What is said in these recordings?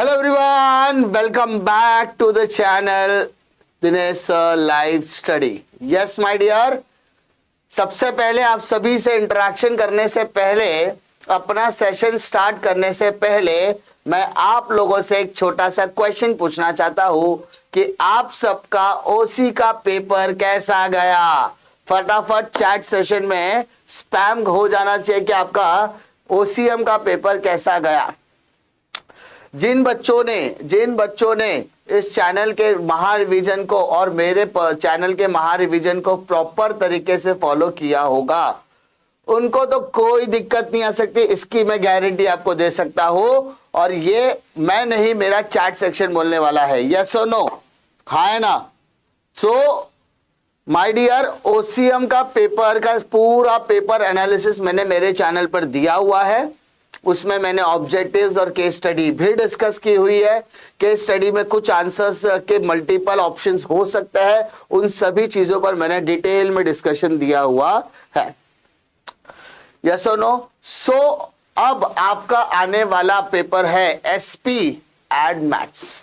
Hello everyone, welcome back to the channel Dinesh live study. Yes my dear, सबसे पहले आप सभी से इंटरेक्शन करने से पहले, अपना सेशन स्टार्ट करने से पहले मैं आप लोगों से एक छोटा सा क्वेश्चन पूछना चाहता हूं कि आप सबका ओसी का पेपर कैसा गया। फटाफट चैट सेशन में स्पैम हो जाना चाहिए कि आपका ओसीएम का पेपर कैसा गया। जिन बच्चों ने इस चैनल के महारिवीजन को और मेरे चैनल के महारिवीजन को प्रॉपर तरीके से फॉलो किया होगा, उनको तो कोई दिक्कत नहीं आ सकती, इसकी मैं गारंटी आपको दे सकता हूं। और ये मैं नहीं, मेरा चैट सेक्शन बोलने वाला है। यस और नो, हाँ है ना। सो माय डियर, ओसीएम का पेपर का पूरा पेपर एनालिसिस मैंने मेरे चैनल पर दिया हुआ है। उसमें मैंने ऑब्जेक्टिव्स और केस स्टडी भी डिस्कस की हुई है। केस स्टडी में कुछ आंसर्स के मल्टीपल ऑप्शंस हो सकते हैं, उन सभी चीजों पर मैंने डिटेल में डिस्कशन दिया हुआ है। यस और नो। सो अब आपका आने वाला पेपर है एसपी एड मैथ्स।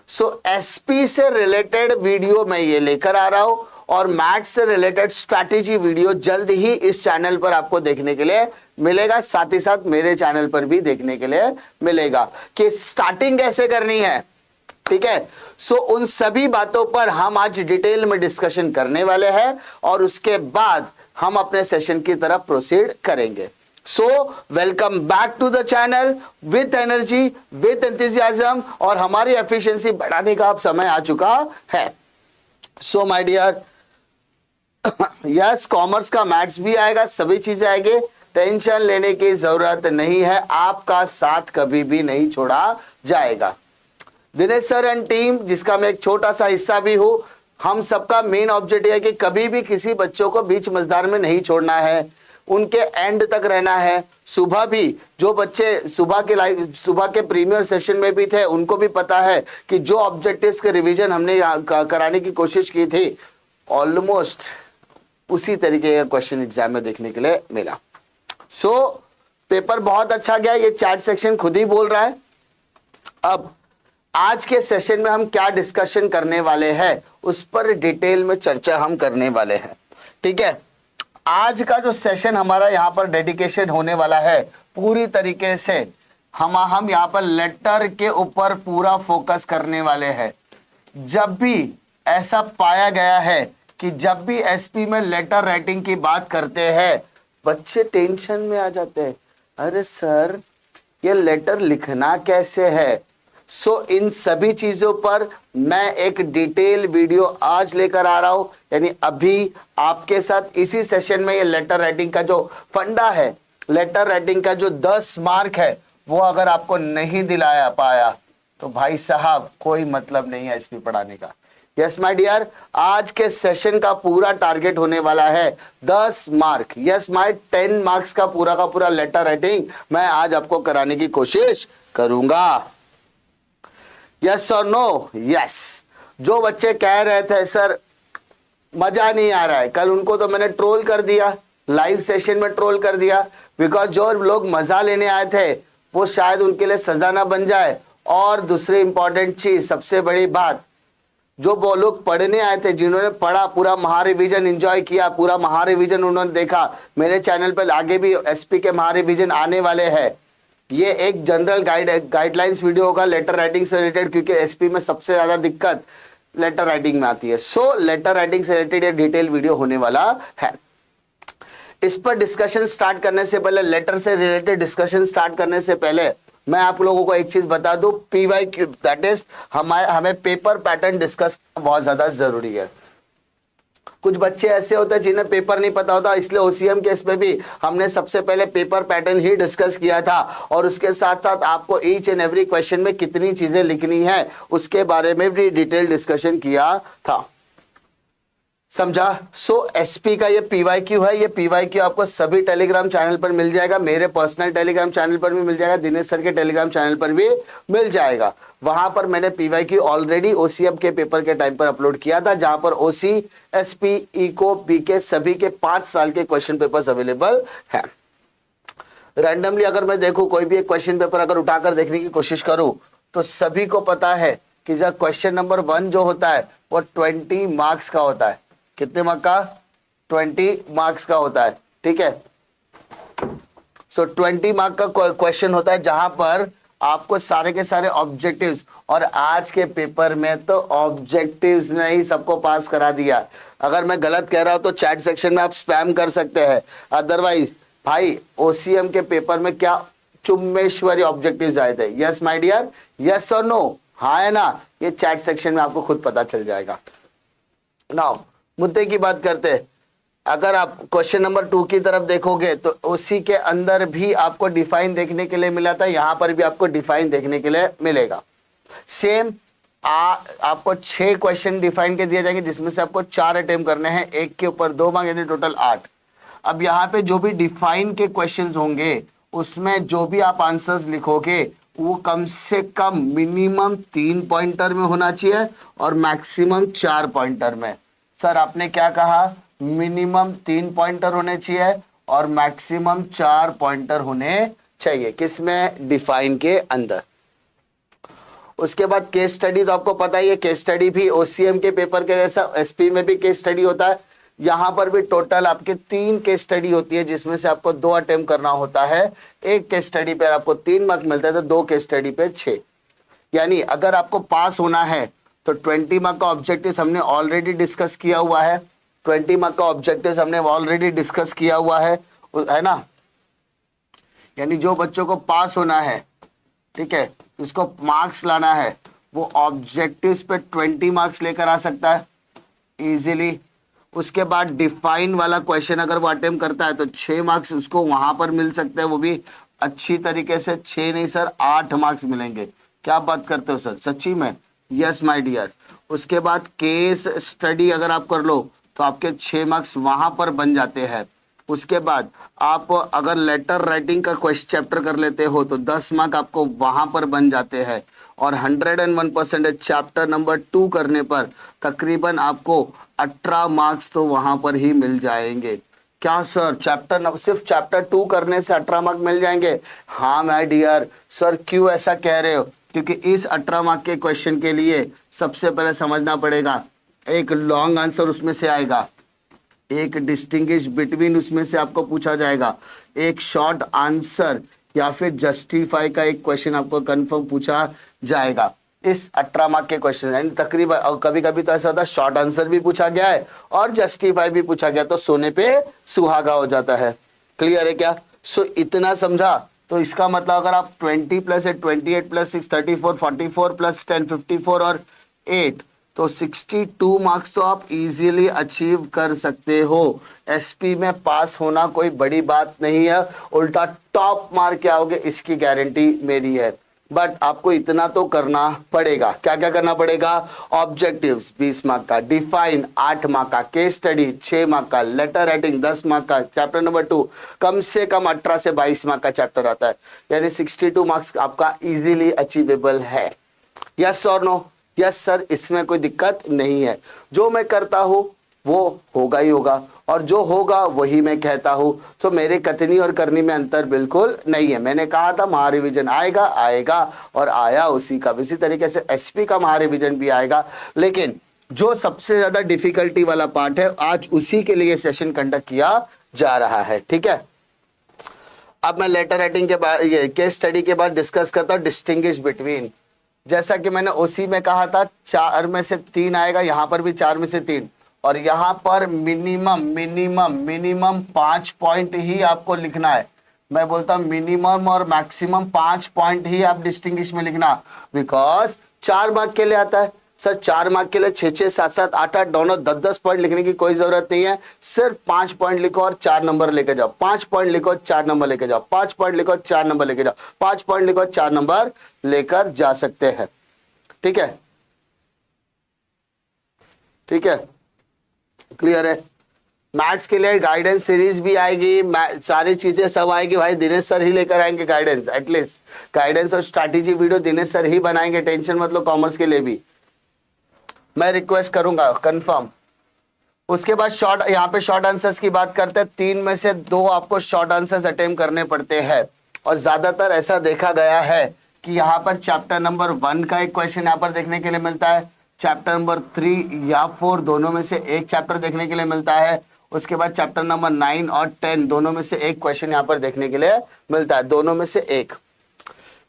सो एसपी से रिलेटेड वीडियो मैं ये लेकर आ रहा हूं और मैथ्स से रिलेटेड स्ट्रैटेजी वीडियो जल्द ही इस चैनल पर आपको देखने के लिए मिलेगा, साथ ही साथ मेरे चैनल पर भी देखने के लिए मिलेगा कि स्टार्टिंग कैसे करनी है। ठीक है, सो उन सभी बातों पर हम आज डिटेल में डिस्कशन करने वाले हैं और उसके बाद हम अपने सेशन की तरफ प्रोसीड करेंगे। So welcome back to the channel with energy, with enthusiasm, और हमारी एफिशिएंसी बढ़ाने का अब समय आ चुका है। So my dear, yes, commerce का मैथ्स भी आएगा, सभी चीजें आएंगे, टेंशन लेने की जरूरत नहीं है, आपका साथ कभी भी नहीं छोड़ा जाएगा। दिनेश सर एंड टीम, जिसका मैं एक छोटा सा हिस्सा भी हूं, हम सबका मेन ऑब्जेक्टिव है कि कभी भी किसी बच्चों को बीच मझधार में नहीं छोड़ना है, उनके एंड तक रहना है। सुबह भी जो बच्चे सुबह के प्रीमियर सेशन में भी थे, उनको भी पता है कि जो ऑब्जेक्टिव्स के रिवीजन हमने कराने की कोशिश की थी, ऑलमोस्ट उसी तरीके का क्वेश्चन एग्जाम में देखने के लिए मिला। सो पेपर बहुत अच्छा गया, ये चैट सेक्शन खुद ही बोल रहा है। अब आज के सेशन में हम क्या डिस्कशन करने वाले हैं, उस पर डिटेल में चर्चा हम करने वाले हैं। ठीक है, आज का जो सेशन हमारा यहाँ पर डेडिकेशन होने वाला है, पूरी तरीके से हम यहाँ पर लेटर के ऊपर पूरा फोकस करने वाले हैं। जब भी ऐसा पाया गया है कि जब भी एसपी में लेटर राइटिंग की बात करते हैं, बच्चे टेंशन में आ जाते हैं, अरे सर ये लेटर लिखना कैसे है। सो इन सभी चीजों पर मैं एक डिटेल वीडियो आज लेकर आ रहा हूं, यानी अभी आपके साथ इसी सेशन में ये लेटर राइटिंग का जो फंडा है, लेटर राइटिंग का जो 10 मार्क है, वो अगर आपको नहीं दिलाया पाया तो भाई साहब कोई मतलब नहीं है एसपी पढ़ाने का। यस माय डियर, आज के सेशन का पूरा टारगेट होने वाला है 10 मार्क। यस माय 10 मार्क्स का पूरा लेटर राइटिंग मैं आज आपको कराने की कोशिश करूंगा। यस और नो? यस। जो बच्चे कह रहे थे सर मजा नहीं आ रहा है, कल उनको तो मैंने ट्रोल कर दिया, लाइव सेशन में ट्रोल कर दिया, बिकॉज जो लोग मजा लेने आए थे वो शायद उनके लिए सजा ना बन जाए। और दूसरी इंपॉर्टेंट चीज, सबसे बड़ी बात, जो वो लोग पढ़ने आए थे, जिन्होंने पढ़ा, पूरा महारिवीजन एंजॉय किया, पूरा महारिवीजन उन्होंने देखा, मेरे चैनल पर आगे भी एसपी के महारिवीजन आने वाले हैं। ये एक जनरल गाइडलाइंस वीडियो होगा लेटर राइटिंग से रिलेटेड, क्योंकि एसपी में सबसे ज्यादा दिक्कत लेटर राइटिंग में आती है। सो लेटर राइटिंग से रिलेटेड ये डिटेल वीडियो होने वाला है। इस पर डिस्कशन स्टार्ट करने से पहले, लेटर से रिलेटेड डिस्कशन स्टार्ट करने से पहले मैं आप लोगों को एक चीज बता दूं, पीवाईक्यू, दैट इज हमें पेपर पैटर्न डिस्कस करना बहुत ज्यादा जरूरी है। कुछ बच्चे ऐसे होते हैं जिन्हें पेपर नहीं पता होता, इसलिए ओसीएम केस में भी हमने सबसे पहले पेपर पैटर्न ही डिस्कस किया था, और उसके साथ साथ आपको ईच एंड एवरी क्वेश्चन में कितनी चीजें लिखनी है उसके बारे में भी डिटेल डिस्कशन किया था। समझा? सो एसपी का ये पीवाईक्यू है, ये पीवाईक्यू आपको सभी टेलीग्राम चैनल पर मिल जाएगा, मेरे पर्सनल टेलीग्राम चैनल पर भी मिल जाएगा, दिनेश सर के टेलीग्राम चैनल पर भी मिल जाएगा। वहां पर मैंने पीवाईक्यू ऑलरेडी ओसीएम के पेपर के टाइम पर अपलोड किया था, जहां पर ओसी, एसपी, इको, बीके सभी के 5 साल के क्वेश्चन पेपर्स अवेलेबल है। रैंडमली अगर मैं देखूं, कोई भी एक क्वेश्चन पेपर अगर उठाकर देखने की कोशिश करूं, तो सभी को पता है कि जब क्वेश्चन नंबर 1 जो होता है वो 20 मार्क्स का होता है। कितने मार्क्स का? 20 मार्क्स का होता है, ठीक है। सो 20 मार्क का क्वेश्चन होता है जहां पर आपको सारे के सारे ऑब्जेक्टिव्स, और आज के पेपर में तो ऑब्जेक्टिव्स ने ही सबको पास करा दिया। अगर मैं गलत कह रहा हूं तो चैट सेक्शन में आप स्पैम कर सकते हैं, अदरवाइज भाई ओसीएम के पेपर में क्या चुम्बेश्वरी ऑब्जेक्टिव्स आए थे। यस माय डियर, यस और नो, हाँ है ना, ये चैट सेक्शन में आपको खुद पता चल जाएगा। नाउ मुद्दे की बात करते हैं। अगर आप क्वेश्चन नंबर 2 की तरफ देखोगे तो उसी के अंदर भी आपको डिफाइन देखने के लिए मिला था, यहां पर भी आपको डिफाइन देखने के लिए मिलेगा। सेम आपको 6 क्वेश्चन डिफाइन के दिए जाएंगे, जिसमें से आपको 4 अटेम्प्ट करने हैं, एक के ऊपर 2 मार्क्स, यानी टोटल 8। अब यहाँ पे जो भी डिफाइन के क्वेश्चंस होंगे उसमें जो भी आप आंसर्स लिखोगे वो कम से कम मिनिमम 3 पॉइंटर में होना चाहिए और मैक्सिमम 4 पॉइंटर में। सर आपने क्या कहा? मिनिमम 3 पॉइंटर होने चाहिए और मैक्सिमम 4 पॉइंटर होने चाहिए, किसमें? डिफाइन के अंदर। उसके बाद केस स्टडी, तो आपको पता ही है केस स्टडी भी ओसीएम के पेपर के जैसा एसपी में भी केस स्टडी होता है। यहां पर भी टोटल आपके 3 केस स्टडी होती है, जिसमें से आपको 2 अटेम्प्ट करना होता है। एक केस स्टडी पे आपको 3 मार्क मिलते हैं, तो 2 केस स्टडी पे 6। यानी अगर आपको पास होना है तो 20 मार्क का ऑब्जेक्टिव हमने ऑलरेडी डिस्कस किया हुआ है। 20 मार्क का ऑब्जेक्टिव हमने ऑलरेडी डिस्कस किया हुआ है ना। यानी जो बच्चों को पास होना है, ठीक है, इसको मार्क्स लाना है, वो ऑब्जेक्टिव्स पे 20 मार्क्स लेकर आ सकता है इजीली। उसके बाद डिफाइन वाला क्वेश्चन अगर वो अटेम्प्ट करता है तो 6 मार्क्स उसको वहां पर मिल सकते हैं, वो भी अच्छी तरीके से। 6 नहीं सर, 8 मार्क्स मिलेंगे। क्या बात करते हो सर, सच्ची में? Yes my dear. उसके बाद केस स्टडी अगर आप कर लो तो आपके 6 मार्क्स वहां पर बन जाते हैं। उसके बाद आप अगर लेटर राइटिंग का क्वेश्चन चैप्टर कर लेते हो तो 10 मार्क आपको वहां पर बन जाते हैं। और 101% चैप्टर नंबर 2 करने पर तकरीबन आपको 18 मार्क्स तो वहां पर ही मिल जाएंगे। क्या सर सिर्फ चैप्टर 2 करने से 18 मार्क मिल जाएंगे? हाँ माय डियर। सर क्यों ऐसा कह रहे हो? क्योंकि इस 18 मार्क के क्वेश्चन के लिए सबसे पहले समझना पड़ेगा, एक लॉन्ग आंसर उसमें से आएगा, एक डिस्टिंग्विश बिटवीन उसमें से आपको पूछा जाएगा, एक शॉर्ट आंसर या फिर जस्टिफाई का एक क्वेश्चन आपको कंफर्म पूछा जाएगा इस 18 मार्क के क्वेश्चन। यानी तकरीबन, और कभी कभी तो ऐसा होता है शॉर्ट आंसर भी पूछा गया है और जस्टिफाई भी पूछा गया, तो सोने पे सुहागा हो जाता है। क्लियर है क्या? सो इतना समझा तो इसका मतलब अगर आप 20 प्लस 8, 28 प्लस 6, 34, 44 प्लस 10, 54 और 8, तो 62 मार्क्स तो आप इजीली अचीव कर सकते हो। एसपी में पास होना कोई बड़ी बात नहीं है, उल्टा टॉप मार्क क्या आओगे इसकी गारंटी मेरी है। बट आपको इतना तो करना पड़ेगा। क्या क्या करना पड़ेगा? ऑब्जेक्टिव्स 20 मार्क का, डिफाइन 8 मार्क का, केस स्टडी 6 मार्क का, लेटर राइटिंग 10 मार्क का, चैप्टर नंबर 2 कम से कम 18 से 22 मार्क का चैप्टर आता है। यानी 62 मार्क्स आपका इजीली अचीवेबल है। यस और नो? यस सर, इसमें कोई दिक्कत नहीं है। जो मैं करता हूं वो होगा ही होगा, और जो होगा वही मैं कहता हूं। तो मेरे कथनी और करनी में अंतर बिल्कुल नहीं है। मैंने कहा था महारिविजन आएगा आएगा, और आया उसी का। इसी तरीके से एसपी का महारिविजन भी आएगा, लेकिन जो सबसे ज्यादा डिफिकल्टी वाला पार्ट है आज उसी के लिए सेशन कंडक्ट किया जा रहा है। ठीक है, अब मैं लेटर राइटिंग के बाद, ये केस स्टडी के बाद डिस्कस करता हूं डिस्टिंग्विश बिटवीन। जैसा कि मैंने ओसी में कहा था 4 में से 3 आएगा, यहां पर भी 4 में से 3, और यहां पर मिनिमम 5 पॉइंट ही आपको लिखना है। मैं बोलता हूं मिनिमम और मैक्सिमम 5 पॉइंट ही आप डिस्टिंग्विश में लिखना, बिकॉज 4 मार्क के लिए आता है। सर 4 मार्क के लिए 6 6 7 7 8 8 दोनों 10 10 पॉइंट लिखने की कोई जरूरत नहीं है। सिर्फ 5 पॉइंट लिखो और 4 नंबर लेके जाओ, 5 पॉइंट लिखो 4 नंबर लेके जाओ, 5 पॉइंट लिखो 4 नंबर लेके जाओ, 5 पॉइंट लिखो 4 नंबर लेकर जा सकते हैं। ठीक है, ठीक है, क्लियर है? मैथ्स के लिए गाइडेंस सीरीज भी आएगी, सारी चीजें सब आएगी भाई, दिनेश सर ही लेकर आएंगे गाइडेंस। एटलीस्ट गाइडेंस और स्ट्रैटेजी वीडियो दिनेश सर ही बनाएंगे, टेंशन मत लो। कॉमर्स के लिए भी मैं रिक्वेस्ट करूंगा कंफर्म। उसके बाद शॉर्ट, यहाँ पे शॉर्ट आंसर्स की बात करते हैं। 3 में से 2 आपको शॉर्ट आंसर्स अटेम्प्ट करने पड़ते हैं, और ज्यादातर ऐसा देखा गया है कि यहाँ पर चैप्टर नंबर 1 का एक क्वेश्चन यहाँ पर देखने के लिए मिलता है, चैप्टर नंबर 3 या 4 दोनों में से एक चैप्टर देखने के लिए मिलता है, उसके बाद चैप्टर नंबर 9 और 10 दोनों में से एक क्वेश्चन यहाँ पर देखने के लिए मिलता है, दोनों में से एक।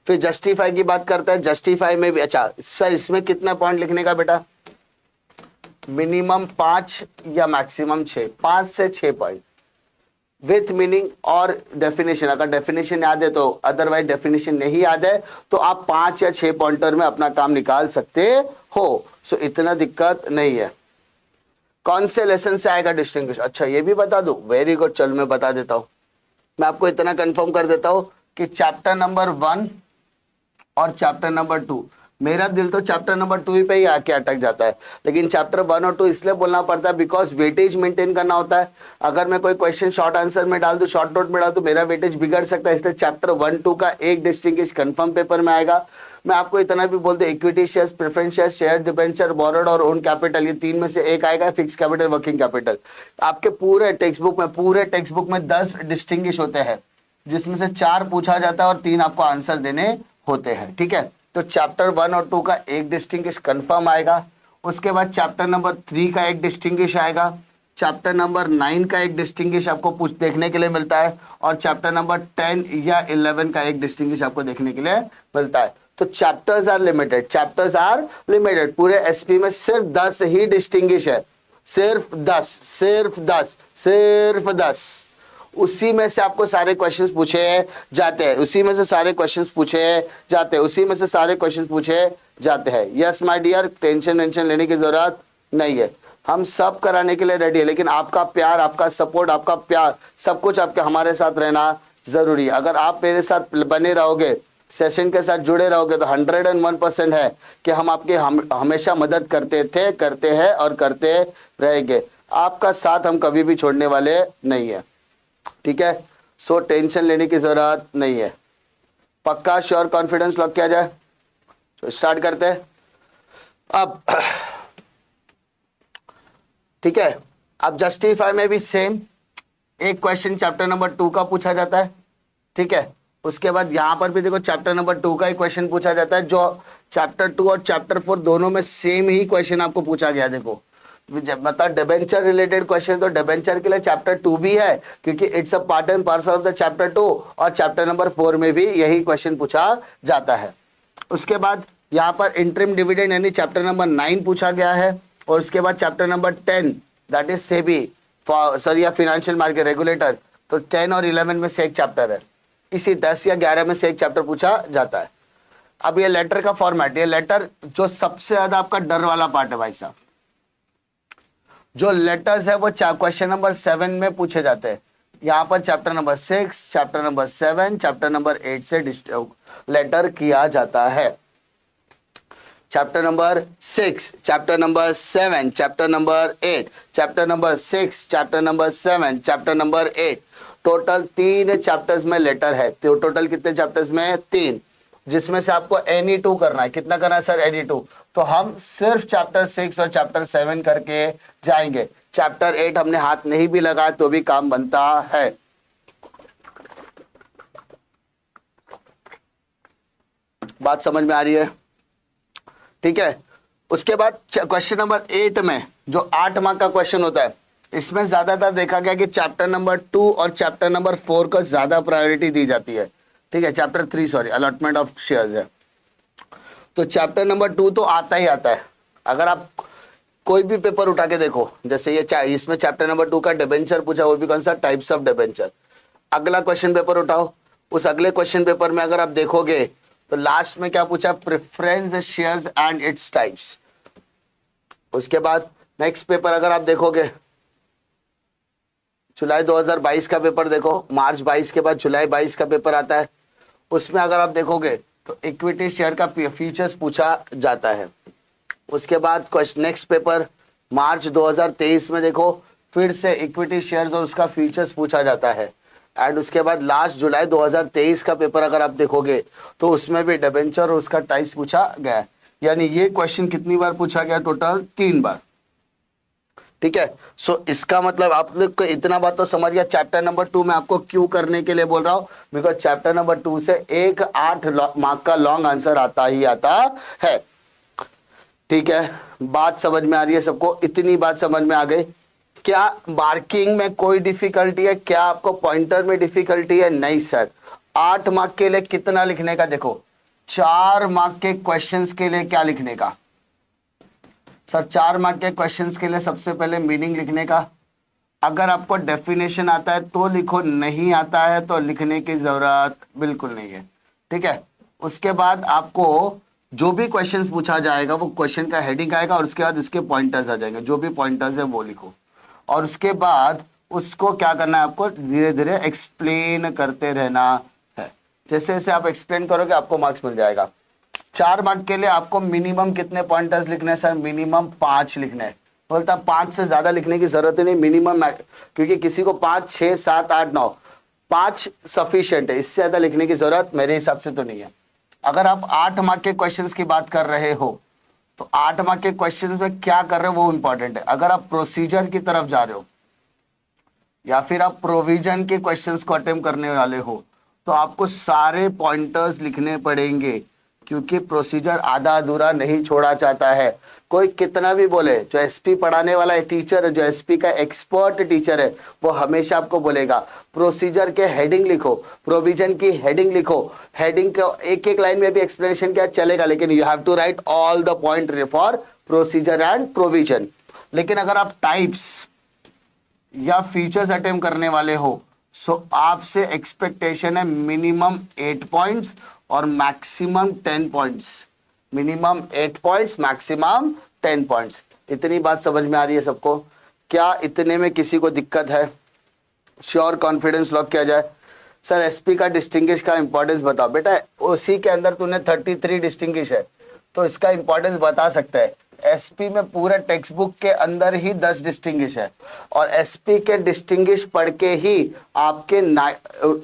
फिर जस्टिफाई की बात करता है, जस्टिफाई में भी, अच्छा सर इसमें कितना पॉइंट लिखने का बेटा, मिनिमम 5 या मैक्सिमम 6, 5 से 6 पॉइंट विथ मीनिंग और डेफिनेशन। अगर डेफिनेशन याद है तो, अदरवाइज डेफिनेशन नहीं याद है तो आप 5 या 6 पॉइंटर में अपना काम निकाल सकते हो। सो इतना दिक्कत नहीं है। कौन से लेसन से आएगा डिस्टिंग्विश, अच्छा ये भी बता दूं, वेरी गुड, चल मैं बता देता हूं। मैं आपको इतना कंफर्म कर देता हूं कि चैप्टर नंबर 1 और चैप्टर नंबर 2, मेरा दिल तो चैप्टर नंबर 2 पे ही आके अटक जाता है, लेकिन चैप्टर 1 और 2 इसलिए बोलना पड़ता है बिकॉज वेटेज मेंटेन करना होता है। अगर मैं कोई क्वेश्चन शॉर्ट आंसर में डाल दूं, शॉर्ट नोट में डाल दूं, मेरा वेटेज बिगड़ सकता है, इसलिए चैप्टर 1-2 का एक डिस्टिंग्विश कंफर्म पेपर में आएगा। मैं आपको इतना भी बोल दूं, equity shares, preference share, share debenture, borrowed और ओन कैपिटल, ये 3 में से एक आएगा, फिक्स कैपिटल, वर्किंग कैपिटल। आपके पूरे टेक्स्ट बुक में 10 डिस्टिंग्विश होते हैं, जिसमें से 4 पूछा जाता है और 3 आपको आंसर देने होते हैं, ठीक है। तो चैप्टर 1 और 2 का एक डिस्टिंग्विश कंफर्म आएगा, उसके बाद चैप्टर नंबर 3 का एक डिस्टिंग्विश आएगा, चैप्टर नंबर 9 का एक डिस्टिंग्विश आपको कुछ देखने के लिए मिलता है, और चैप्टर नंबर 10 या 11 का एक डिस्टिंग्विश आपको देखने के लिए मिलता है। तो चैप्टर्स आर लिमिटेड। पूरे एसपी में सिर्फ 10 ही डिस्टिंग्विश है, सिर्फ 10। उसी में से आपको सारे क्वेश्चंस पूछे जाते हैं, यस माय डियर, टेंशन लेने की जरूरत नहीं है, हम सब कराने के लिए रेडी है, लेकिन आपका प्यार, आपका सपोर्ट, सब कुछ आपके हमारे साथ रहना जरूरी है। अगर आप मेरे साथ बने रहोगे, सेशन के साथ जुड़े रहोगे, तो 101% है कि हम आपके हमेशा मदद करते हैं और करते रहेंगे। आपका साथ हम कभी भी छोड़ने वाले नहीं है, ठीक है। सो टेंशन लेने की जरूरत नहीं है। पक्का, श्योर, कॉन्फिडेंस लॉक किया जाए, तो स्टार्ट करते हैं अब, ठीक है। अब जस्टिफाई में भी सेम एक क्वेश्चन चैप्टर नंबर 2 का पूछा जाता है, ठीक है। उसके बाद यहां पर भी देखो चैप्टर नंबर 2 का ही क्वेश्चन पूछा जाता है, जो चैप्टर 2 और चैप्टर 4 दोनों में सेम ही क्वेश्चन आपको पूछा गया। देखो मतलब डिबेंचर रिलेटेड क्वेश्चन, तो डिबेंचर के लिए चैप्टर 2 भी है, क्योंकि it's a part and parcel of the chapter 2, और चैप्टर नंबर 4 में भी यही क्वेश्चन पूछा जाता है। उसके बाद यहाँ पर इंटरिम डिविडेंड यानी चैप्टर नंबर 9 पूछा गया है, और उसके बाद chapter number 10 that is SEBI या फाइनेंशियल मार्केट रेगुलेटर, तो 10 और 11 में से एक चैप्टर है, इसी 10 या 11 में से एक चैप्टर पूछा जाता है। अब ये लेटर का फॉर्मेट, ये लेटर जो सबसे ज्यादा आपका डर वाला पार्ट है भाई साहब, जो लेटर्स है वो क्वेश्चन नंबर 7 में पूछे जाते हैं। यहाँ पर chapter number 6, chapter number 7, chapter number 8 से लेटर किया जाता है। Chapter number 6, chapter number 7, chapter number 8, chapter number 6, chapter number 7, chapter number 8, total 3 chapters में लेटर है। तो टोटल कितने चैप्टर्स में? 3, जिसमें से आपको एनी 2 करना है। कितना करना है सर? एनी 2। तो हम सिर्फ चैप्टर 6 और चैप्टर 7 करके जाएंगे। चैप्टर 8 हमने हाथ नहीं भी लगाया तो भी काम बनता है। बात समझ में आ रही है? ठीक है। उसके बाद क्वेश्चन नंबर 8 में जो 8 मार्क का क्वेश्चन होता है, इसमें ज्यादातर देखा गया कि चैप्टर नंबर 2 और चैप्टर नंबर 4 को ज्यादा प्रायोरिटी दी जाती है। ठीक है, chapter 3 sorry allotment of shares है। तो चैप्टर नंबर 2 तो आता ही आता है। अगर आप कोई भी पेपर उठा के देखो, जैसे ये इसमें चैप्टर नंबर 2 का डिबेंचर पूछा, वो भी कौन सा? Types of debenture. अगला क्वेश्चन पेपर उठाओ, उस अगले क्वेश्चन पेपर में अगर आप देखोगे तो लास्ट में क्या पूछा? Preference shares and its types. उसके बाद नेक्स्ट पेपर अगर आप देखोगे, जुलाई 2022 का पेपर देखो, मार्च 22 के बाद जुलाई 22 का पेपर आता है। उसमें अगर आप देखोगे तो इक्विटी शेयर का फीचर्स पूछा जाता है। उसके बाद नेक्स्ट पेपर मार्च 2023 में देखो, फिर से इक्विटी शेयर्स और उसका फीचर्स पूछा जाता है। एंड उसके बाद लास्ट जुलाई 2023 का पेपर अगर आप देखोगे तो उसमें भी डिबेंचर और उसका टाइप्स पूछा गया है। यानी ये क्वेश्चन कितनी बार पूछा गया? टोटल 3 बार। ठीक है। सो इसका मतलब आप लोग को इतना बात तो समझ गया। चैप्टर नंबर 2 में आपको क्यों करने के लिए बोल रहा हूं, बिकॉज चैप्टर नंबर 2 से एक 8 मार्क का लॉन्ग आंसर आता ही आता है। ठीक है, बात समझ में आ रही है सबको? इतनी बात समझ में आ गई? क्या मार्किंग में कोई डिफिकल्टी है? क्या आपको पॉइंटर में डिफिकल्टी है? नहीं सर। 8 मार्क के लिए कितना लिखने का? देखो 4 मार्क के क्वेश्चंस के लिए क्या लिखने का सर? 4 मार्क के क्वेश्चंस के लिए सबसे पहले मीनिंग लिखने का। अगर आपको डेफिनेशन आता है तो लिखो, नहीं आता है तो लिखने की जरूरत बिल्कुल नहीं है। ठीक है, उसके बाद आपको जो भी क्वेश्चंस पूछा जाएगा वो क्वेश्चन का हेडिंग आएगा और उसके बाद उसके पॉइंटर्स आ जाएंगे। जो भी पॉइंटर्स है वो लिखो और उसके बाद उसको क्या करना है, आपको धीरे धीरे एक्सप्लेन करते रहना है। जैसे जैसे आप एक्सप्लेन करोगे आपको मार्क्स मिल जाएगा। 4 मार्क के लिए आपको मिनिमम कितने पॉइंटर्स लिखने हैं सर? मिनिमम 5 लिखने हैं। बोलता 5 से ज्यादा लिखने की जरूरत ही नहीं, मिनिमम, क्योंकि किसी को 5, 6, 7, 8, 9, 5 सफिशिएंट है। इससे ज्यादा लिखने की जरूरत मेरे हिसाब से तो नहीं है। अगर आप 8 मार्क के क्वेश्चंस की बात कर रहे हो तो 8 मार्क के क्वेश्चंस में क्या कर रहे हो वो इंपॉर्टेंट है। अगर आप प्रोसीजर की तरफ जा रहे हो या फिर आप प्रोविजन के क्वेश्चंस को अटेम्प्ट करने वाले हो तो आपको सारे पॉइंटर्स लिखने पड़ेंगे, क्योंकि प्रोसीजर आधा अधूरा नहीं छोड़ा जाता है। कोई कितना भी बोले, जो एसपी पढ़ाने वाला है टीचर है, जो एसपी का एक्सपर्ट टीचर है, वो हमेशा आपको बोलेगा प्रोसीजर के हेडिंग लिखो, प्रोविजन की हेडिंग लिखो। हेडिंग को एक एक लाइन में भी एक्सप्लेनेशन क्या चलेगा, लेकिन you have to write all the point for procedure and provision. लेकिन अगर आप टाइप्स या फीचर्स अटेम्प्ट करने वाले हो सो आपसे एक्सपेक्टेशन है मिनिमम 8 पॉइंट्स और maximum 10 points. Minimum 8 points, maximum 10 points. इतनी बात समझ में आ रही है सबको? क्या इतने में किसी को दिक्कत है? श्योर कॉन्फिडेंस लॉक किया जाए। सर एसपी का डिस्टिंग्विश का इंपॉर्टेंस बताओ। बेटा उसी के अंदर तूने 33 डिस्टिंग्विश है तो इसका इंपॉर्टेंस बता सकता है। एसपी में पूरे टेक्स्ट बुक के अंदर ही 10 डिस्टिंग्विश है और एसपी के डिस्टिंग्विश पढ़ के ही आपके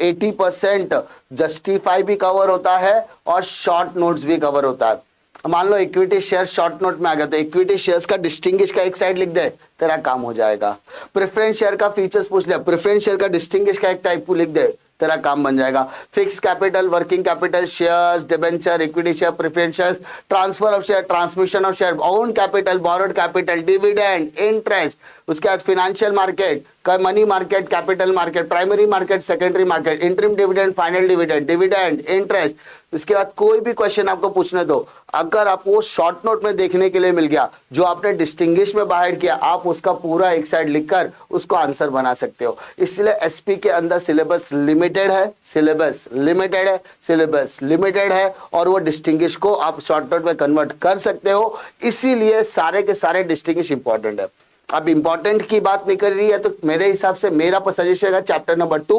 80% जस्टिफाई भी कवर होता है और शॉर्ट नोट्स भी कवर होता है। मान लो इक्विटी शेयर शॉर्ट नोट में आ गया तो इक्विटी शेयर्स का डिस्टिंग्विश का एक साइड लिख दे, तेरा काम हो जाएगा। प्रेफरेंस शेयर का फीचर्स पूछ लिया, प्रेफरेंस शेयर का डिस्टिंग्विश का एक टाइप लिख दे, तेरा काम बन जाएगा। Fix capital, working capital, shares, debenture, equity share, preference shares, transfer of share, transmission of share, own capital, borrowed capital, dividend, interest, उसके बाद financial market, money market, capital market, primary market, secondary market, interim dividend, final dividend, dividend, interest. इसके बाद कोई भी question आपको पूछने दो, अगर आपको शॉर्ट नोट में देखने के लिए मिल गया जो आपने डिस्टिंग्विश में बाहर किया, आप उसका पूरा एक साइड लिखकर उसको आंसर बना सकते हो। इसलिए एसपी के अंदर सिलेबस लिमिटेड है, सिलेबस लिमिटेड है, सिलेबस लिमिटेड है और वो डिस्टिंग्विश को आप शॉर्ट नोट में कन्वर्ट कर सकते हो। इसीलिए सारे के सारे डिस्टिंग्विश इंपॉर्टेंट है। अब इंपॉर्टेंट की बात निकल रही है तो मेरे हिसाब से मेरा सजेशन है chapter number 2,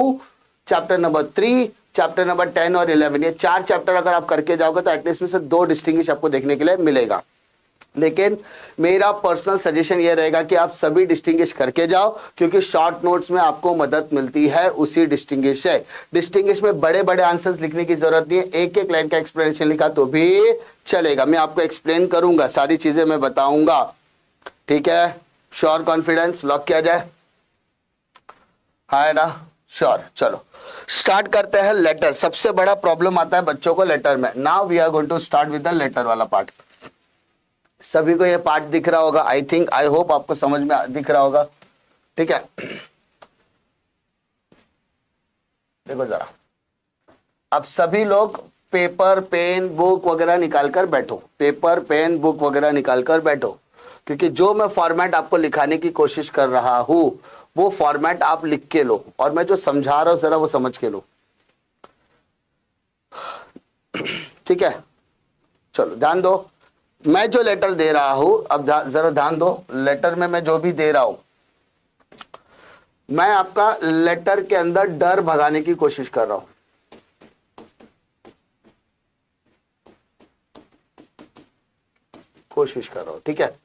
chapter number 3, chapter number 10 और 11, ये 4 चैप्टर अगर आप करके जाओगे तो एटलीस्ट में से 2 डिस्टिंग्विश आपको देखने के लिए मिलेगा। लेकिन मेरा पर्सनल सजेशन ये रहेगा कि आप सभी डिस्टिंग्विश करके जाओ, क्योंकि शॉर्ट नोट्स में आपको मदद मिलती है उसी डिस्टिंग्विश से। डिस्टिंग्विश में बड़े बड़े आंसर्स लिखने की जरूरत नहीं है, एक एक लाइन का एक्सप्लेनेशन लिखा तो भी चलेगा। मैं आपको एक्सप्लेन करूंगा, सारी चीजें मैं बताऊंगा। ठीक है, श्योर कॉन्फिडेंस लॉक किया जाए? है ना? श्योर। चलो स्टार्ट करते हैं। लेटर, सबसे बड़ा प्रॉब्लम आता है बच्चों को लेटर में। Now we are going to start with the letter वाला पार्ट। सभी को ये पार्ट दिख रहा होगा, आई थिंक, आई होप आपको समझ में दिख रहा होगा। ठीक है, देखो जरा, अब सभी लोग पेपर पेन बुक वगैरह निकालकर बैठो, पेपर पेन बुक वगैरह निकालकर बैठो, क्योंकि जो मैं फॉर्मेट आपको लिखाने की कोशिश कर रहा हूं वो फॉर्मेट आप लिख के लो और मैं जो समझा रहा हूं जरा वो समझ के लो। ठीक है, चलो ध्यान दो, मैं जो लेटर दे रहा हूं, अब जरा ध्यान दो, लेटर में मैं जो भी दे रहा हूं, मैं आपका लेटर के अंदर डर भगाने की कोशिश कर रहा हूं। ठीक है,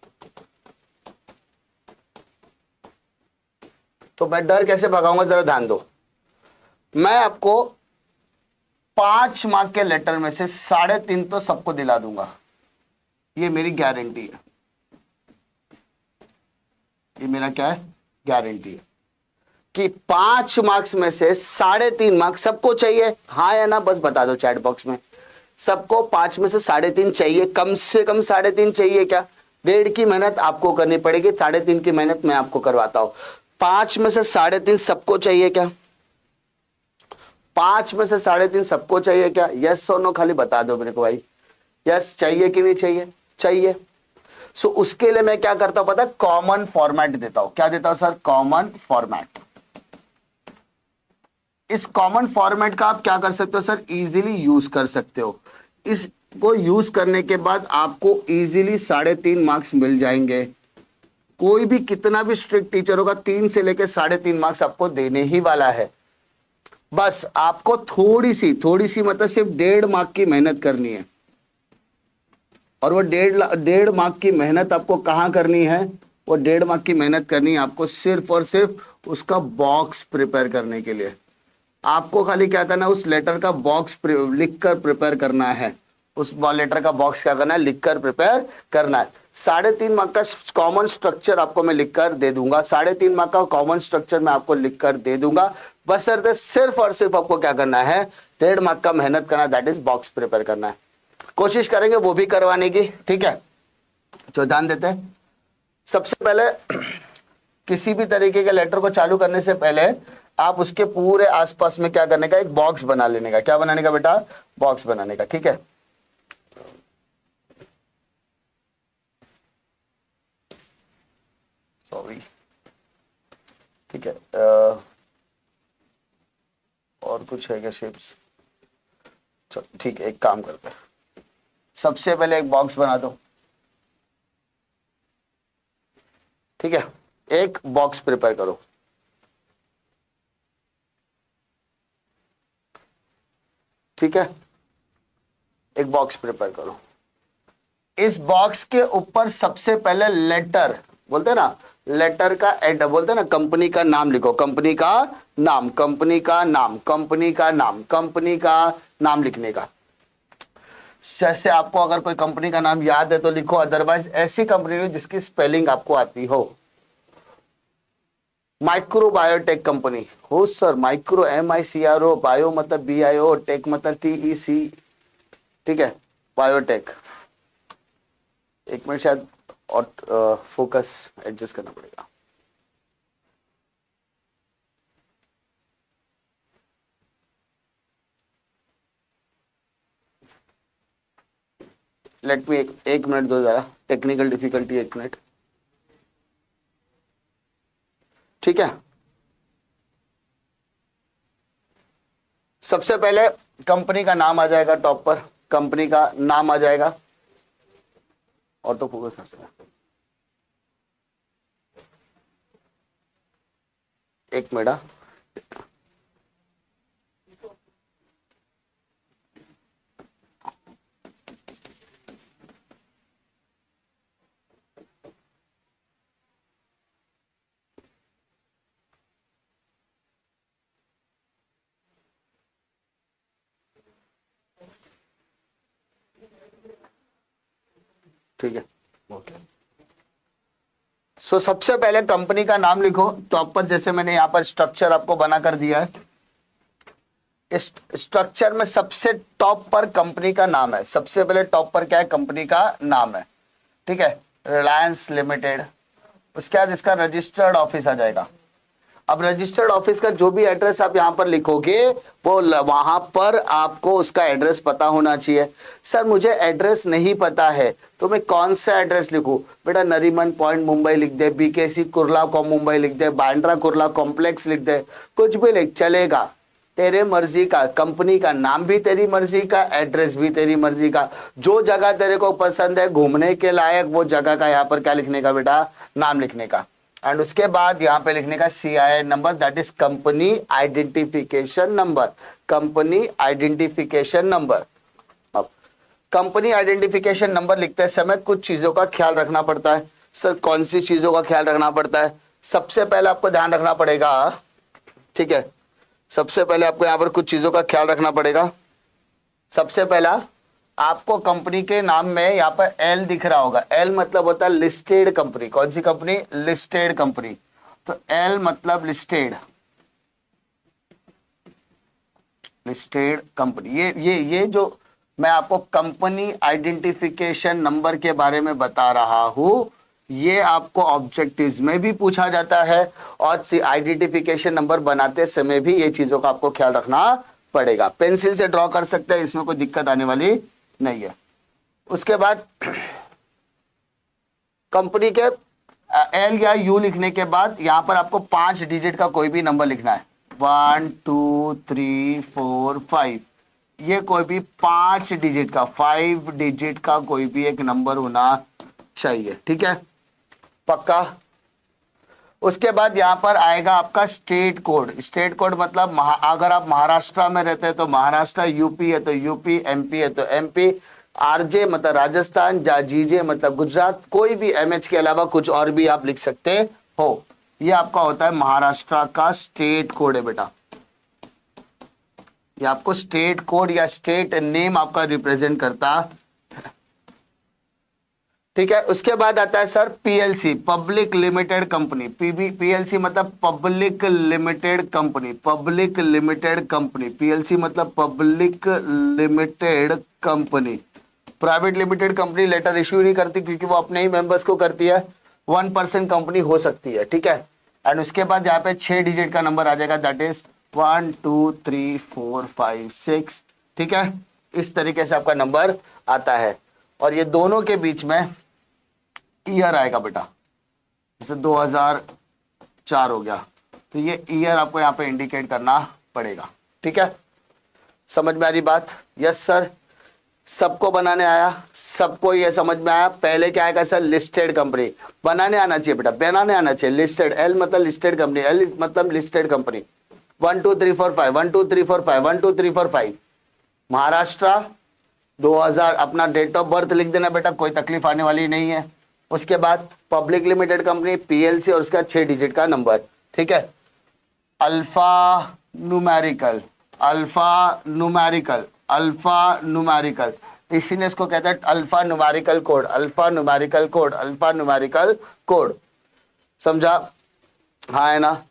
तो मैं डर कैसे भगाऊंगा जरा ध्यान दो। मैं आपको 5 मार्क के लेटर में से 3.5 तो सबको दिला दूंगा, ये मेरी गारंटी है, ये मेरा क्या है, गारंटी है कि 5 मार्क्स में से 3.5 मार्क्स सबको चाहिए, हाँ या ना बस बता दो चैट बॉक्स में। सबको 5 में से 3.5 चाहिए, कम से कम 3.5 चाहिए क्या? 1.5 की मेहनत आपको करनी पड़ेगी, 3.5 की मेहनत मैं आपको करवाता हूं। 5 में से 3.5 सबको चाहिए क्या? 5 में से 3.5 सबको चाहिए क्या? यस और नो खाली बता दो मेरे को भाई, यस चाहिए कि नहीं चाहिए? चाहिए। सो उसके लिए मैं क्या करता हूं पता है, कॉमन फॉर्मेट देता हूं। क्या देता हूं सर? Common format. इस कॉमन फॉर्मेट का आप क्या कर सकते हो सर, इजीली यूज कर सकते हो। इसको यूज करने के बाद आपको इजीली 3.5 मार्क्स मिल जाएंगे। कोई भी कितना भी स्ट्रिक्ट टीचर होगा 3 से लेकर 3.5 मार्क्स आपको देने ही वाला है। बस आपको थोड़ी सी मतलब सिर्फ 1.5 मार्क की मेहनत करनी है। और वो 1.5 मार्क की मेहनत आपको कहां करनी है? वो 1.5 मार्क की मेहनत करनी है आपको सिर्फ और सिर्फ उसका बॉक्स प्रिपेयर करने के लिए। आपको खाली क्या करना है, उस लेटर का बॉक्स लिखकर प्रिपेयर करना है। उस लेटर का बॉक्स क्या करना है, लिखकर प्रिपेयर करना है। 3.5 मार्क का कॉमन स्ट्रक्चर आपको मैं लिखकर दे दूंगा, 3.5 मार्क का कॉमन स्ट्रक्चर मैं आपको लिखकर दे दूंगा। बशर्ते सिर्फ और सिर्फ आपको क्या करना है, 1.5 मार्क का मेहनत करना, दैट इज बॉक्स प्रिपेयर करना है। कोशिश करेंगे वो भी करवाने की, ठीक है। तो ध्यान देते हैं, सबसे पहले किसी भी तरीके के लेटर को चालू करने से पहले आप उसके पूरे आसपास में क्या करने का, एक बॉक्स बना लेने का। क्या बनाने का बेटा? बॉक्स बनाने का, ठीक है। सॉरी, ठीक है। और कुछ है क्या शेप्स? चलो ठीक है, एक काम करते हैं, सबसे पहले एक बॉक्स बना दो, ठीक है। एक बॉक्स प्रिपेयर करो, ठीक है। एक बॉक्स प्रिपेयर करो। इस बॉक्स के ऊपर सबसे पहले लेटर, बोलते हैं ना लेटर का एड, बोलते हैं ना कंपनी का नाम लिखो, कंपनी का नाम, कंपनी का नाम, कंपनी का नाम, कंपनी का नाम लिखने का। जैसे आपको अगर कोई कंपनी का नाम याद है तो लिखो, अदरवाइज ऐसी कंपनी हो जिसकी स्पेलिंग आपको आती हो। माइक्रोबायोटेक कंपनी हो सर, माइक्रो MICRO, बायो मतलब BIO, टेक मतलब TEC, ठीक है, बायोटेक। एक मिनट शायद और फोकस एडजस्ट करना पड़ेगा। लेट मी एक मिनट दो जरा, टेक्निकल डिफिकल्टी, एक मिनट, ठीक है। सबसे पहले कंपनी का नाम आ जाएगा टॉप पर, कंपनी का नाम आ जाएगा। ऑटो फोकस कर सकते, एक मिनट। ठीक है, ओके। सो सबसे पहले कंपनी का नाम लिखो टॉप पर, जैसे मैंने यहां पर स्ट्रक्चर आपको बना कर दिया है। इस स्ट्रक्चर में सबसे टॉप पर कंपनी का नाम है। सबसे पहले टॉप पर क्या है, कंपनी का नाम है, ठीक है, रिलायंस लिमिटेड। उसके बाद इसका रजिस्टर्ड ऑफिस आ जाएगा। अब रजिस्टर्ड ऑफिस का जो भी एड्रेस आप यहां पर लिखोगे वो वहां पर आपको उसका एड्रेस पता होना चाहिए। सर मुझे एड्रेस नहीं पता है तो मैं कौन सा एड्रेस लिखूं? बेटा नरीमन पॉइंट मुंबई लिख दे, BKC कुर्ला मुंबई लिख दे, बांद्रा कुर्ला कॉम्प्लेक्स लिख दे, कुछ भी लिख, चलेगा, तेरे मर्जी का। कंपनी का नाम भी तेरी मर्जी का, एड्रेस भी तेरी मर्जी का। जो जगह तेरे को पसंद है घूमने के लायक, वो जगह का यहाँ पर क्या लिखने का बेटा, नाम लिखने का। एंड उसके बाद यहाँ पे लिखने का CIN number, that is company identification number, company identification number. अब कंपनी आइडेंटिफिकेशन नंबर लिखते समय कुछ चीजों का ख्याल रखना पड़ता है। सर कौन सी चीजों का ख्याल रखना पड़ता है? सबसे पहले आपको ध्यान रखना पड़ेगा, ठीक है, सबसे पहले आपको यहाँ पर कुछ चीजों का ख्याल रखना पड़ेगा। सबसे पहला आपको कंपनी के नाम में यहाँ पर एल दिख रहा होगा। एल मतलब होता है लिस्टेड कंपनी। कौन सी कंपनी? Listed company. तो एल मतलब लिस्टेड, लिस्टेड कंपनी। ये जो मैं आपको कंपनी आइडेंटिफिकेशन नंबर के बारे में बता रहा हूं, ये आपको ऑब्जेक्टिव्स में भी पूछा जाता है और आइडेंटिफिकेशन नंबर बनाते समय भी ये चीजों का आपको ख्याल रखना पड़ेगा। पेंसिल से ड्रॉ कर सकते हैं, इसमें कोई दिक्कत आने वाली नहीं है। उसके बाद कंपनी के एल या यू लिखने के बाद यहां पर आपको 5 डिजिट का कोई भी नंबर लिखना है। 1 2 3 4 5, ये कोई भी 5 डिजिट का, 5 डिजिट का कोई भी एक नंबर होना चाहिए। ठीक है, पक्का। उसके बाद यहां पर आएगा आपका स्टेट कोड। स्टेट कोड मतलब अगर आप महाराष्ट्र में रहते हैं तो महाराष्ट्र, यूपी है तो यूपी, एमपी है तो एमपी, आरजे मतलब राजस्थान, जीजे मतलब गुजरात, कोई भी एमएच के अलावा कुछ और भी आप लिख सकते हो। ये आपका होता है महाराष्ट्र का स्टेट कोड है बेटा। ये आपको स्टेट कोड या स्टेट नेम आपका रिप्रेजेंट करता। ठीक है, उसके बाद आता है sir PLC, public limited company. PLC मतलब public limited company, public limited company. PLC मतलब public limited company. Private limited company letter issue नहीं करती क्योंकि वो अपने ही मेंबर्स को करती है। 1% कंपनी हो सकती है। ठीक है, एंड उसके बाद यहाँ पे 6 डिजिट का नंबर आ जाएगा, दैट इज 1 2 3 4 5 6। ठीक है, इस तरीके से आपका नंबर आता है और ये दोनों के बीच में ईयर आएगा बेटा। जैसे 2004 हो गया तो ये ईयर आपको यहाँ पे इंडिकेट करना पड़ेगा। ठीक है, समझ में आ रही बात? यस सर, सबको बनाने आया? सबको ये समझ में आया? पहले क्या आएगा सर? लिस्टेड कंपनी बनाने आना चाहिए बेटा, बनाने आना चाहिए। लिस्टेड, एल मतलब लिस्टेड कंपनी, एल मतलब लिस्टेड कंपनी। 1 2 3 4 5, 1 2 3 4 5, 1 2 3 4 5। महाराष्ट्र 2000, अपना डेट ऑफ बर्थ लिख देना बेटा, कोई तकलीफ आने वाली नहीं है। उसके बाद पब्लिक लिमिटेड कंपनी, पीएलसी और उसका 6 डिजिट का नंबर। ठीक है, alpha numerical, alpha numerical, alpha numerical, इसीलिए इसको कहते हैं alpha numerical code, alpha numerical code, alpha numerical code. समझा? हाँ है ना?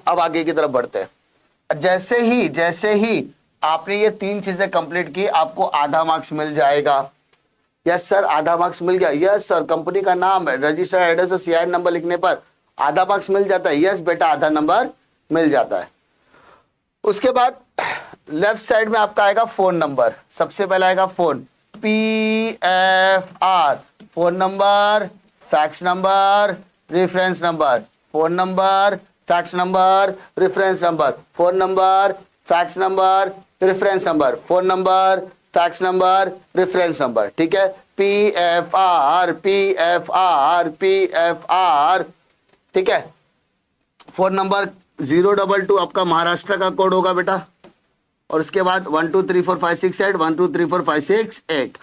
अब आगे की तरफ बढ़ते हैं। जैसे ही आपने ये 3 चीजें कंप्लीट की, आपको आधा मार्क्स मिल जाएगा। यस सर, आधा मार्क्स मिल गया। यस सर, कंपनी का नाम, रजिस्टर्ड एड्रेस और सीआईएन नंबर लिखने पर आधा मार्क्स मिल जाता है। यस बेटा, आधा नंबर मिल जाता है। उसके बाद लेफ्ट साइड में आपका आएगा फोन नंबर। सबसे पहले आएगा phone, PFR, phone number, fax number, reference number. Phone number, fax number, reference number. Phone number, fax number, reference number. Phone number, fax number, reference number. ठीक है, PFR, PFR, PFR। ठीक है, phone number 022 आपका महाराष्ट्र का code होगा बेटा, और उसके बाद 1 2 3 4 5 6 8, 1 2 3 4 5 6 8।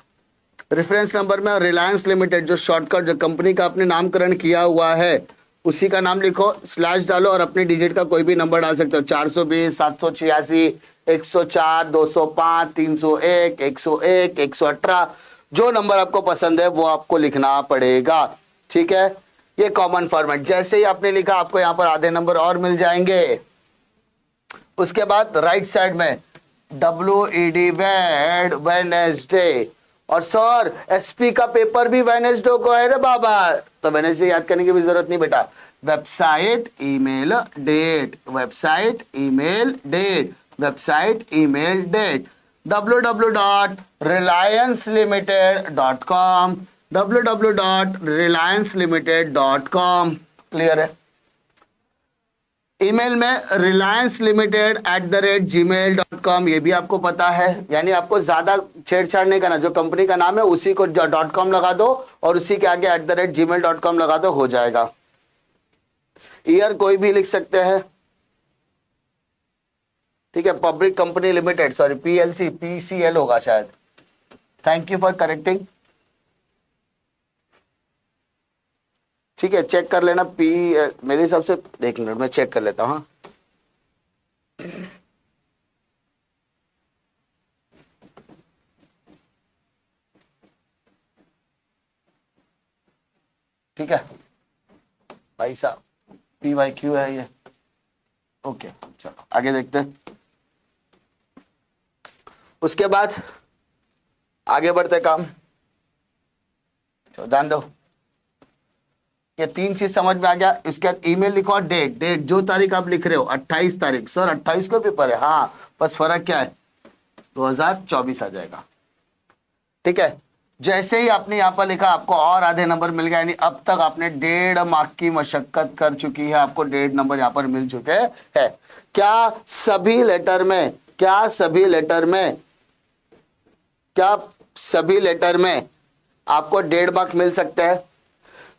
रेफरेंस नंबर में रिलायंस लिमिटेड, जो शॉर्टकट, जो कंपनी का आपने नामकरण किया हुआ है उसी का नाम लिखो, स्लैश डालो और अपने डिजिट का कोई भी नंबर डाल सकते हो। 420, 786, 104, 205, 301, 101, 118, जो नंबर आपको पसंद है वो आपको लिखना पड़ेगा। ठीक है, ये कॉमन फॉर्मेट। जैसे ही आपने लिखा, आपको यहाँ पर आधे नंबर और मिल जाएंगे। उसके बाद राइट साइड में WED, वेड, वेडनेसडे। और सर एसपी का पेपर भी वेडनेसडे को है रे बाबा, तो वेडनेसडे याद करने की भी जरूरत नहीं बेटा। Website, email, date, website, email, date, website, email, date. www.reliancelimited.com, www.reliancelimited.com। Clear है? ईमेल में reliancelimited@gmail.com, ये भी आपको पता है। यानी आपको ज्यादा छेड़छाड़ नहीं करना, जो कंपनी का नाम है उसी को .com लगा दो और उसी के आगे @gmail.com लगा दो, हो जाएगा। ईयर कोई भी लिख सकते हैं। ठीक है, public company limited, sorry PLC, PCL होगा शायद। Thank you for correcting. ठीक है, चेक कर लेना। मेरे हिसाब से, देख मिनट मैं चेक कर लेता हूँ। हाँ, ठीक है भाई साहब, PYQ है ये। ओके चलो आगे देखते हैं। उसके बाद आगे बढ़ते काम, चलो ध्यान दो। ये 3 चीज समझ में आ गया। इसके बाद ईमेल लिखो, डेट, डेट जो तारीख आप लिख रहे हो 28 तारीख, सर 28 को पेपर है, हाँ बस फर्क क्या है 2024 आ जाएगा। ठीक है, जैसे ही आपने यहाँ पर लिखा आपको और आधे नंबर मिल गए, यानी अब तक आपने 1.5 मार्क की मशक्कत कर चुकी है, आपको 1.5 नंबर यहाँ पर मिल चुके हैं। क्या सभी लेटर में, क्या सभी लेटर में, क्या सभी लेटर में आपको 1.5 मार्क मिल सकते हैं?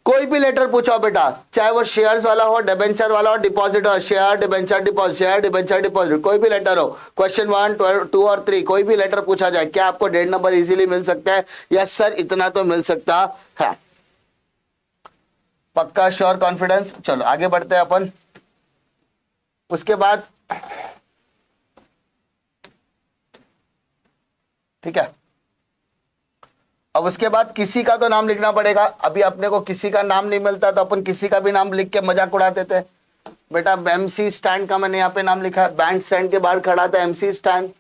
कोई भी लेटर पूछो बेटा, चाहे वो शेयर्स वाला हो, डिबेंचर वाला हो, डिपॉजिट हो, share debenture deposit, share debenture deposit, कोई भी लेटर हो, क्वेश्चन 1, 2 और 3 कोई भी लेटर पूछा जाए, क्या आपको 1.5 नंबर इजीली मिल सकता है? यस सर, इतना तो मिल सकता है। पक्का, श्योर, कॉन्फिडेंस। चलो आगे बढ़ते हैं अपन। उसके बाद ठीक है, अब उसके बाद किसी का तो नाम लिखना पड़ेगा। अभी अपने को किसी का नाम नहीं मिलता तो अपन किसी का भी नाम लिख के मजाक उड़ाते थे। बेटा MC स्टैंड का मैंने यहाँ पे नाम लिखा है, बैंड स्टैंड के बाहर खड़ा था MC स्टैंड।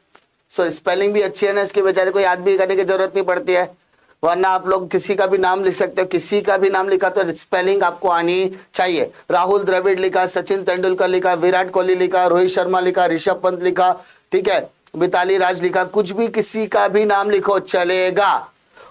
सो स्पेलिंग भी अच्छी है ना इसके, बेचारे को याद भी करने की जरूरत नहीं पड़ती है, वरना आप लोग किसी का भी नाम लिख सकते हो। किसी का भी नाम लिखा तो स्पेलिंग आपको आनी चाहिए। राहुल द्रविड़ लिखा, सचिन तेंदुलकर लिखा, विराट कोहली लिखा, रोहित शर्मा लिखा, ऋषभ पंत लिखा, ठीक है, मिताली राज लिखा, कुछ भी किसी का भी नाम लिखो चलेगा।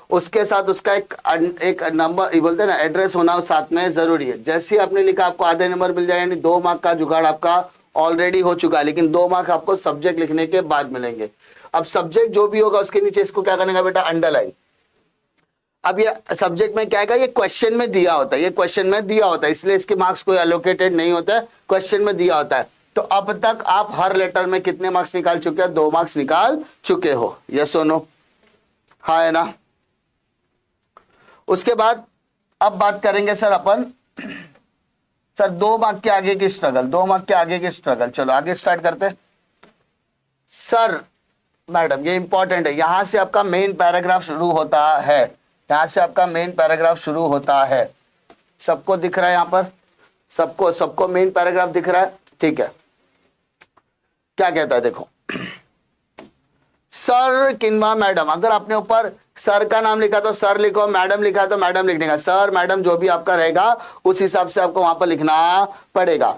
उसके साथ उसका एक नंबर बोलते हैं ना, एड्रेस होना साथ में जरूरी है। जैसे आपने लिखा आपको आधे नंबर मिल जाए, यानी 2 मार्क का जुगाड़ आपका ऑलरेडी हो चुका है, लेकिन 2 मार्क आपको सब्जेक्ट लिखने के बाद मिलेंगे। अब सब्जेक्ट जो भी होगा उसके नीचे इसको क्या करने का बेटा, अंडरलाइन। अब ये सब्जेक्ट में क्या है, ये क्वेश्चन में दिया होता है, ये क्वेश्चन में दिया होता है, इसलिए इसके मार्क्स कोई एलोकेटेड नहीं होता है, क्वेश्चन में दिया होता है। तो अब तक आप हर लेटर में कितने मार्क्स निकाल चुके हैं? 2 मार्क्स निकाल चुके हो, यस और नो? हाँ है ना? उसके बाद अब बात करेंगे सर अपन, सर 2 मार्क के आगे की स्ट्रगल, 2 मार्क के आगे की स्ट्रगल। चलो आगे स्टार्ट करते हैं। सर मैडम ये इंपॉर्टेंट है, यहां से आपका मेन पैराग्राफ शुरू होता है, यहां से आपका मेन पैराग्राफ शुरू होता है। सबको दिख रहा है यहां पर? सबको मेन पैराग्राफ दिख रहा है? ठीक है, क्या कहता है देखो, सर किन्वा मैडम, अगर आपने ऊपर सर का नाम लिखा तो सर लिखो, मैडम लिखा तो मैडम लिखने का, सर मैडम जो भी आपका रहेगा उस हिसाब से आपको वहां पर लिखना पड़ेगा।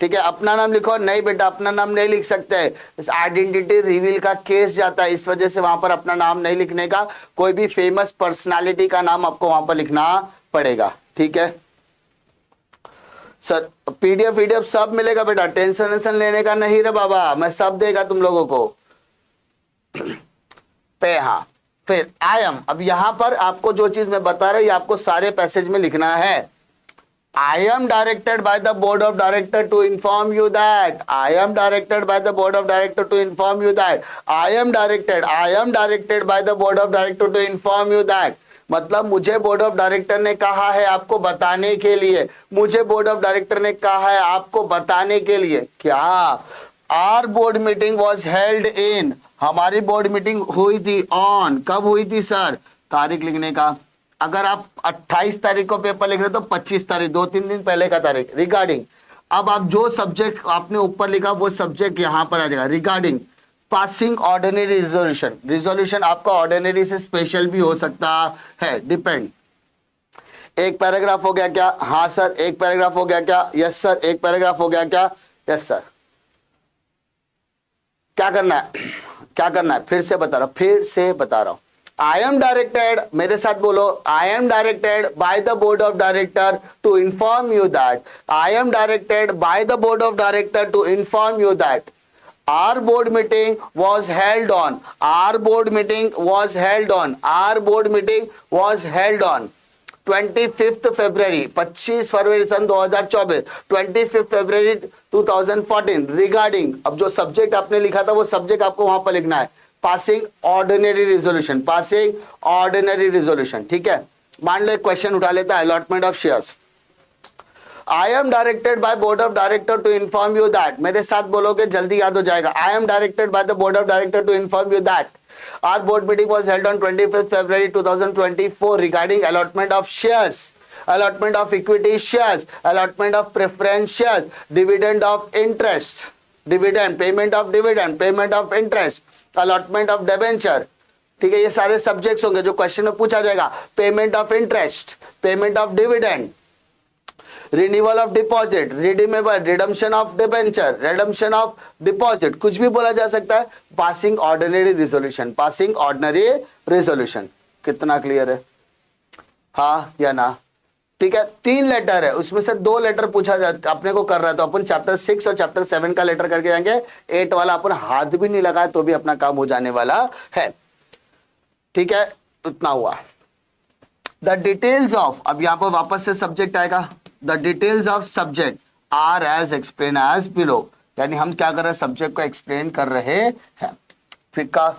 ठीक है, अपना नाम लिखो, नहीं बेटा अपना नाम नहीं लिख सकते, इस आइडेंटिटी रिवील का केस जाता है, इस वजह से वहां पर अपना नाम नहीं लिखने का, कोई भी फेमस पर्सनालिटी का नाम आपको वहां पर लिखना पड़ेगा। ठीक है सर, पीडीएफ सब मिलेगा बेटा, टेंशन लेने का नहीं रे बाबा, मैं सब देगा तुम लोगों को पे। हाँ, फिर आई एम, अब यहां पर आपको जो चीज मैं बता रहा हूं आपको सारे पैसेज में लिखना है। I am directed by the board of director to inform you that, I am directed by the board of director to inform you that, I am directed by the board of director to inform you that, मतलब मुझे board of director ने कहा है आपको बताने के लिए, मुझे बोर्ड ऑफ डायरेक्टर ने कहा है आपको बताने के लिए। क्या? Our board meeting was held in, हमारी बोर्ड मीटिंग हुई थी ऑन, कब हुई थी सर? तारीख लिखने का, अगर आप 28 तारीख को पेपर लिख रहे हो तो 25 तारीख, 2-3 दिन पहले का तारीख। रिगार्डिंग, अब आप जो सब्जेक्ट आपने ऊपर लिखा वो सब्जेक्ट यहां पर आ जाएगा। Regarding passing ordinary resolution, resolution आपका ऑर्डिनरी से स्पेशल भी हो सकता है, डिपेंड। एक पैराग्राफ हो गया क्या? हाँ सर। एक पैराग्राफ हो गया क्या? Yes sir. एक पैराग्राफ हो गया क्या? Yes sir. क्या करना है? क्या करना है? फिर से बता रहा हूं, I am directed, मेरे साथ बोलो, I am directed by the board of director to inform you that, I am directed by the board of director to inform you that our board meeting was held on, our board meeting was held on, our board meeting was held on 25th February, 25 फरवरी सन 2024, 25 फरवरी 2014 regarding, अब जो subject आपने लिखा था वो subject आपको वहां पर लिखना है, passing ordinary resolution, passing ordinary resolution. ठीक है, मान लो क्वेश्चन उठा लेता है, allotment of shares. I am directed by board of director to inform you that, मेरे साथ बोलोगे जल्दी याद हो जाएगा। I am directed by the board of director to inform you that our board meeting was held on 25th February 2024 regarding allotment of shares, allotment of equity shares, allotment of preference shares, dividend of interest, dividend, payment of dividend, payment of interest, allotment of debenture. ठीक है, ये सारे subjects होंगे जो question में पूछा जाएगा। Payment of interest, payment of dividend, renewal of deposit, redeemable, redemption of debenture, redemption of deposit, कुछ भी बोला जा सकता है। Passing ordinary resolution, passing ordinary resolution. कितना क्लियर है, हाँ या ना? ठीक है, 3 लेटर है, उसमें से 2 लेटर पूछा जाता अपने को कर रहा है, तो अपन चैप्टर 6 और चैप्टर 7 का लेटर करके जाएंगे। 8 वाला अपन हाथ भी नहीं लगाए तो भी अपना काम हो जाने वाला है। ठीक है, इतना हुआ। द डिटेल्स ऑफ, अब यहां पर वापस से सब्जेक्ट आएगा। The details of subject are as explain as below, यानी हम क्या कर रहे हैं, सब्जेक्ट को एक्सप्लेन कर रहे हैं। ठीक है,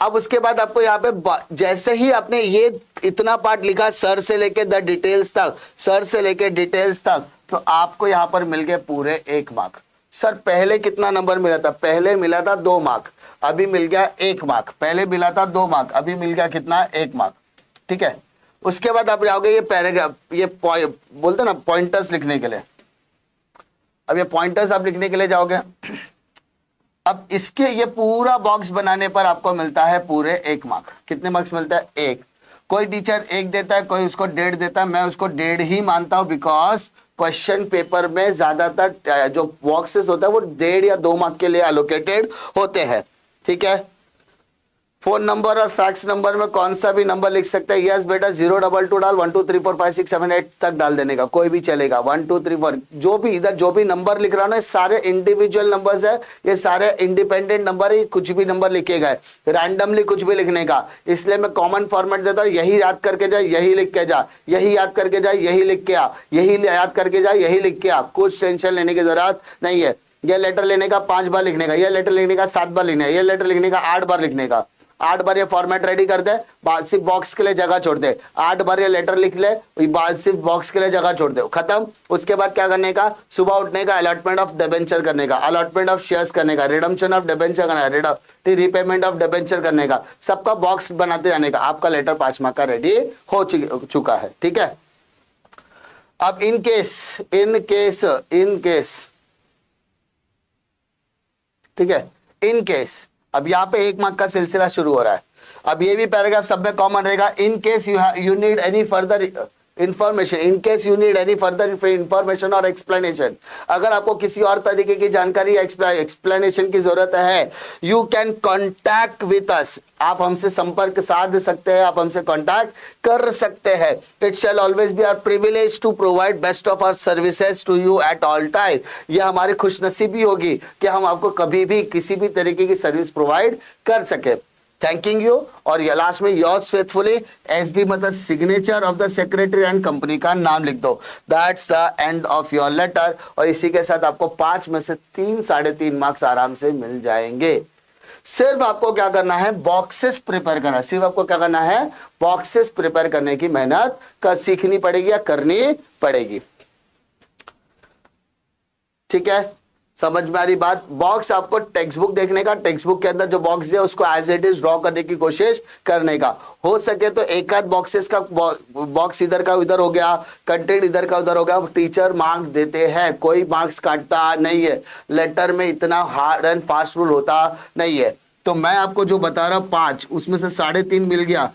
अब उसके बाद आपको यहाँ पे जैसे ही आपने ये इतना पार्ट लिखा सर से लेके द डिटेल्स तक, सर से लेके डिटेल्स तक, तो आपको यहाँ पर मिल गए पूरे 1 मार्क। सर पहले कितना नंबर मिला था? पहले मिला था 2 मार्क, अभी मिल गया 1 मार्क। पहले मिला था 2 मार्क, अभी मिल गया कितना? 1 मार्क। ठीक है, उसके बाद आप जाओगे ये पैराग्राफ, ये बोलते ना पॉइंटर्स लिखने के लिए। अब ये पॉइंटर्स आप लिखने के लिए जाओगे, अब इसके ये पूरा बॉक्स बनाने पर आपको मिलता है पूरे 1 मार्क। कितने मार्क्स मिलता है? 1। कोई टीचर 1 देता है, कोई उसको 1.5 देता है, मैं उसको 1.5 ही मानता हूं, बिकॉज क्वेश्चन पेपर में ज्यादातर जो बॉक्सेस होता है वो 1.5 या 2 मार्क के लिए एलोकेटेड होते हैं। ठीक है, फोन नंबर और फैक्स नंबर में कौन सा भी नंबर लिख सकते हैं। यस बेटा 022 डाल, 1 2 3 4 5 6 7 8 तक डाल देने का, कोई भी चलेगा। 1 2 3 4 जो भी इधर जो भी नंबर लिख रहा हूं, सारे इंडिविजुअल नंबर्स है, ये सारे इंडिपेंडेंट नंबर ही, कुछ भी नंबर लिखे गए, रैंडमली कुछ भी लिखने का। इसलिए मैं कॉमन फॉर्मेट देता हूं, यही याद करके जा, यही लिख के जा, यही याद करके जा, यही लिख के आ, यही याद करके जा, यही लिख के आ। कुछ टेंशन लेने की जरूरत नहीं है। यह लेटर लेने का 5 बार लिखने का, यह लेटर लिखने का 7 बार लिखने का, यह लेटर लिखने का 8 बार लिखने का। 8 बार ये फॉर्मेट रेडी कर दे, बाद सिर्फ बॉक्स के लिए जगह छोड़ दे। 8 बार ये लेटर लिख ले, बाद सिर्फ बॉक्स के लिए जगह छोड़ दे, खत्म। उसके बाद क्या करने का? सुबह उठने का, अलॉटमेंट ऑफ डिबेंचर करने का, अलॉटमेंट ऑफ शेयर्स करने का, रिडम्पशन ऑफ डिबेंचर करना है, रीपेमेंट ऑफ डिबेंचर करने का, सबका बॉक्स बनाते जाने का। आपका लेटर 5 मार्क का रेडी हो चुका है। ठीक है, अब इन केस, ठीक है, इन केस अब यहाँ पे 1 मार्क का सिलसिला शुरू हो रहा है। अब ये भी पैराग्राफ सब में कॉमन रहेगा। इन case you need any further information, in case you need any further information और एक्सप्लेनेशन, अगर आपको किसी और तरीके की जानकारी या एक्सप्लेनेशन की जरूरत है, you can contact with us, आप हमसे संपर्क साध सकते हैं, आप हमसे कॉन्टैक्ट कर सकते हैं। It shall always be our privilege to provide best of our services to you at all time. यह हमारी खुशनसीबी होगी कि हम आपको कभी भी किसी भी तरीके की सर्विस प्रोवाइड कर सके। Thanking you. और ये लास्ट में योर्स फेथफुली एसबी, मतलब signature of the secretary and company का नाम लिख दो। That's the end of your letter. और इसी के साथ आपको 5 में से 3 3.5 मार्क्स आराम से मिल जाएंगे। सिर्फ आपको क्या करना है? बॉक्सेस प्रिपेयर करना। सिर्फ आपको क्या करना है? बॉक्सेस प्रिपेयर करने की मेहनत सीखनी पड़ेगी या करनी पड़ेगी। ठीक है, समझ में आ रही बात? बॉक्स आपको टेक्स्ट बुक देखने का, टेक्स्ट बुक के अंदर जो बॉक्स दिया उसको एज इट इज ड्रॉ करने की कोशिश करने का। हो सके तो एक आध बॉक्सेस का बॉक्स इधर का उधर हो गया, कंटेंट इधर का उधर हो गया, टीचर मार्क्स देते हैं, कोई मार्क्स काटता नहीं है। लेटर में इतना हार्ड एंड फास्ट रूल होता नहीं है। तो मैं आपको जो बता रहा हूं 5, उसमें से 3.5 मिल गया,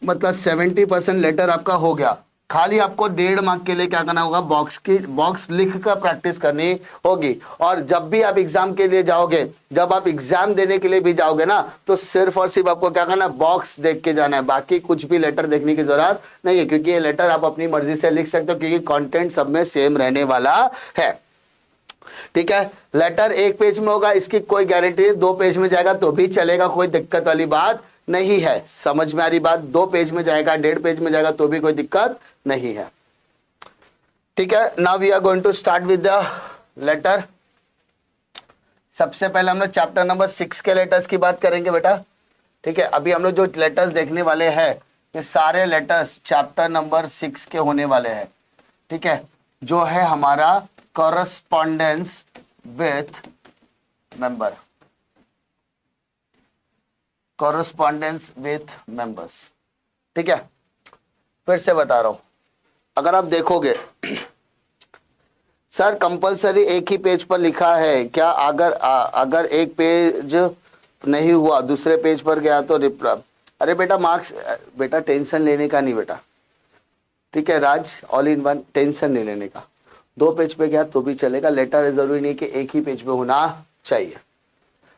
मतलब 70% लेटर आपका हो गया। खाली आपको 1.5 मार्क के लिए क्या करना होगा? बॉक्स लिख कर प्रैक्टिस करनी होगी। और जब भी आप एग्जाम के लिए जाओगे, जब आप एग्जाम देने के लिए भी जाओगे ना, तो सिर्फ और सिर्फ आपको क्या करना है? बॉक्स देख के जाना है, बाकी कुछ भी लेटर देखने की जरूरत नहीं है, क्योंकि ये लेटर आप अपनी मर्जी से लिख सकते हो, क्योंकि कंटेंट सब में सेम रहने वाला है। ठीक है, लेटर 1 पेज में होगा, इसकी कोई गारंटी नहीं। 2 पेज में जाएगा तो भी चलेगा, कोई दिक्कत वाली बात नहीं है। समझ में आ रही बात? 2 पेज में जाएगा, 1.5 पेज में जाएगा तो भी कोई दिक्कत नहीं है। ठीक है, now we are going to start with the letter. सबसे पहले हम लोग चैप्टर नंबर 6 के लेटर्स की बात करेंगे बेटा। ठीक है, अभी हम लोग जो लेटर्स देखने वाले हैं, ये सारे लेटर्स चैप्टर नंबर 6 के होने वाले हैं। ठीक है, जो है हमारा correspondence with member, correspondence with members. ठीक है, फिर से बता रहा हूं, अगर आप देखोगे सर कंपलसरी एक ही पेज पर लिखा है क्या, अगर एक पेज नहीं हुआ दूसरे पेज पर गया तो अरे बेटा मार्क्स, बेटा टेंशन लेने का नहीं बेटा, ठीक है राज, ऑल इन वन, टेंशन नहीं लेने का। 2 पेज पे गया तो भी चलेगा, लेटर जरूरी नहीं कि एक ही पेज पे होना चाहिए।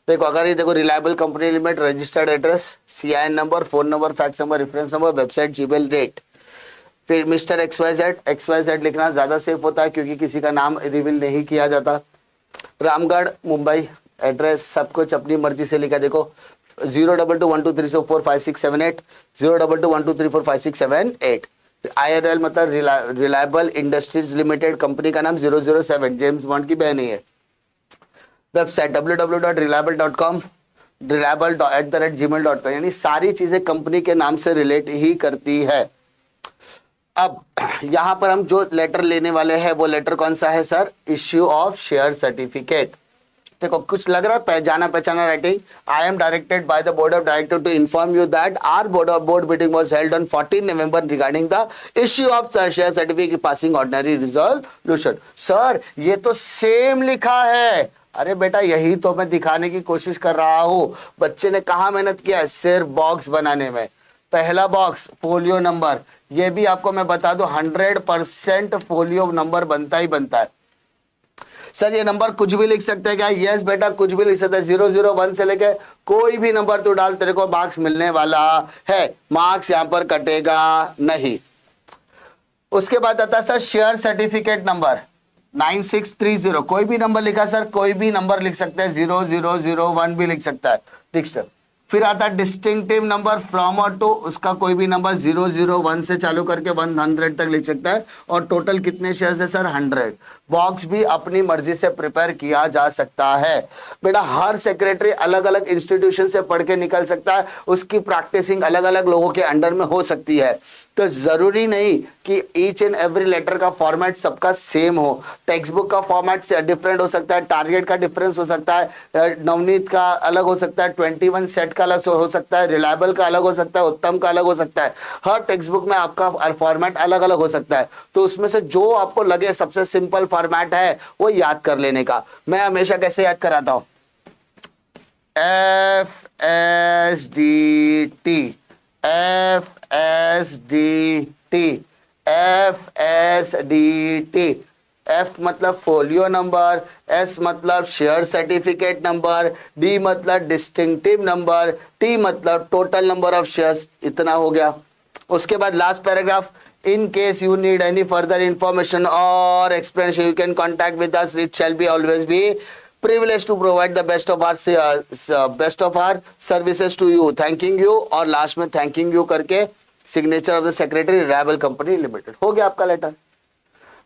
देखो अगर ये देखो reliable company limited, registered address, CIN number, phone number, fax number, reference number, website, Gmail, date, फिर मिस्टर XYZ लिखना ज्यादा सेफ होता है क्योंकि किसी का नाम रिवील नहीं किया जाता। रामगढ़ मुंबई, एड्रेस सब कुछ अपनी मर्जी से लिखा। देखो 02212345678, 02212345678। IRL मतलब रिलायबल इंडस्ट्रीज लिमिटेड, कंपनी का नाम 007, जेम्स बॉन्ड की बहन है। वेबसाइट www.reliable.com, reliable@gmail.com, यानी सारी चीजें कंपनी के नाम से रिलेट ही करती है। अब यहां पर हम जो लेटर लेने वाले हैं वो लेटर कौन सा है sir, issue of share certificate. देखो कुछ लग रहा है जाना पहचाना writing. I am directed by the board of director to inform you that our board meeting was held on 14 November regarding the issue of share certificate passing ordinary resolution. Sir ये तो same लिखा है। अरे बेटा यही तो मैं दिखाने की कोशिश कर रहा हूं। बच्चे ने कहा मेहनत किया है, सिर्फ बॉक्स बनाने में। पहला बॉक्स फोलियो नंबर, ये भी आपको मैं बता दूं 100% फोलियो नंबर बनता ही बनता है। सर ये नंबर कुछ भी लिख सकते हैं क्या? यस बेटा कुछ भी लिख सकते हैं, 001 से लेके कोई भी नंबर तू डाल, तेरे को मार्क्स मिलने वाला है, मार्क्स यहां पर कटेगा नहीं। उसके बाद आता है सर शेयर सर्टिफिकेट नंबर 9630, कोई भी नंबर लिखा सर, कोई भी नंबर लिख सकते हैं, 0001 भी लिख सकता है। नेक्स्ट फिर आता है डिस्टिंक्टिव नंबर फ्रॉम और टू, उसका कोई भी नंबर 001 से चालू करके 100 तक लिख सकता है। और टोटल कितने शेयर्स है सर? 100। बॉक्स भी अपनी मर्जी से प्रिपेयर किया जा सकता है। बेटा हर सेक्रेटरी अलग अलग इंस्टीट्यूशन से पढ़ के निकल सकता है, उसकी प्रैक्टिसिंग अलग अलग लोगों के अंडर में हो सकती है। तो जरूरी नहीं कि ईच एंड एवरी लेटर का फॉर्मेट सबका सेम हो। टेक्स्ट बुक का फॉर्मेट डिफरेंट हो सकता है, टारगेट का डिफरेंस हो सकता है, नवनीत का अलग हो सकता है, 21 सेट का अलग हो सकता है, रिलायबल का अलग हो सकता है, उत्तम का अलग हो सकता है। हर टेक्स्ट बुक में आपका फॉर्मेट अलग अलग हो सकता है। तो उसमें से जो आपको लगे सबसे सिंपल फॉर्मेट है वो याद कर लेने का। मैं हमेशा कैसे याद कराता हूं, FSDT, FSDT, FSDT। F मतलब फोलियो नंबर, S मतलब शेयर सर्टिफिकेट नंबर, D मतलब डिस्टिंक्टिव नंबर, T मतलब टोटल नंबर ऑफ शेयर्स। इतना हो गया। उसके बाद last paragraph, in case you need any further information or explanation you can contact with us. It shall be always be privileged to provide the best of our services to you. Thanking you और last में thanking you करके signature of the secretary reliable company limited. हो गया आपका letter.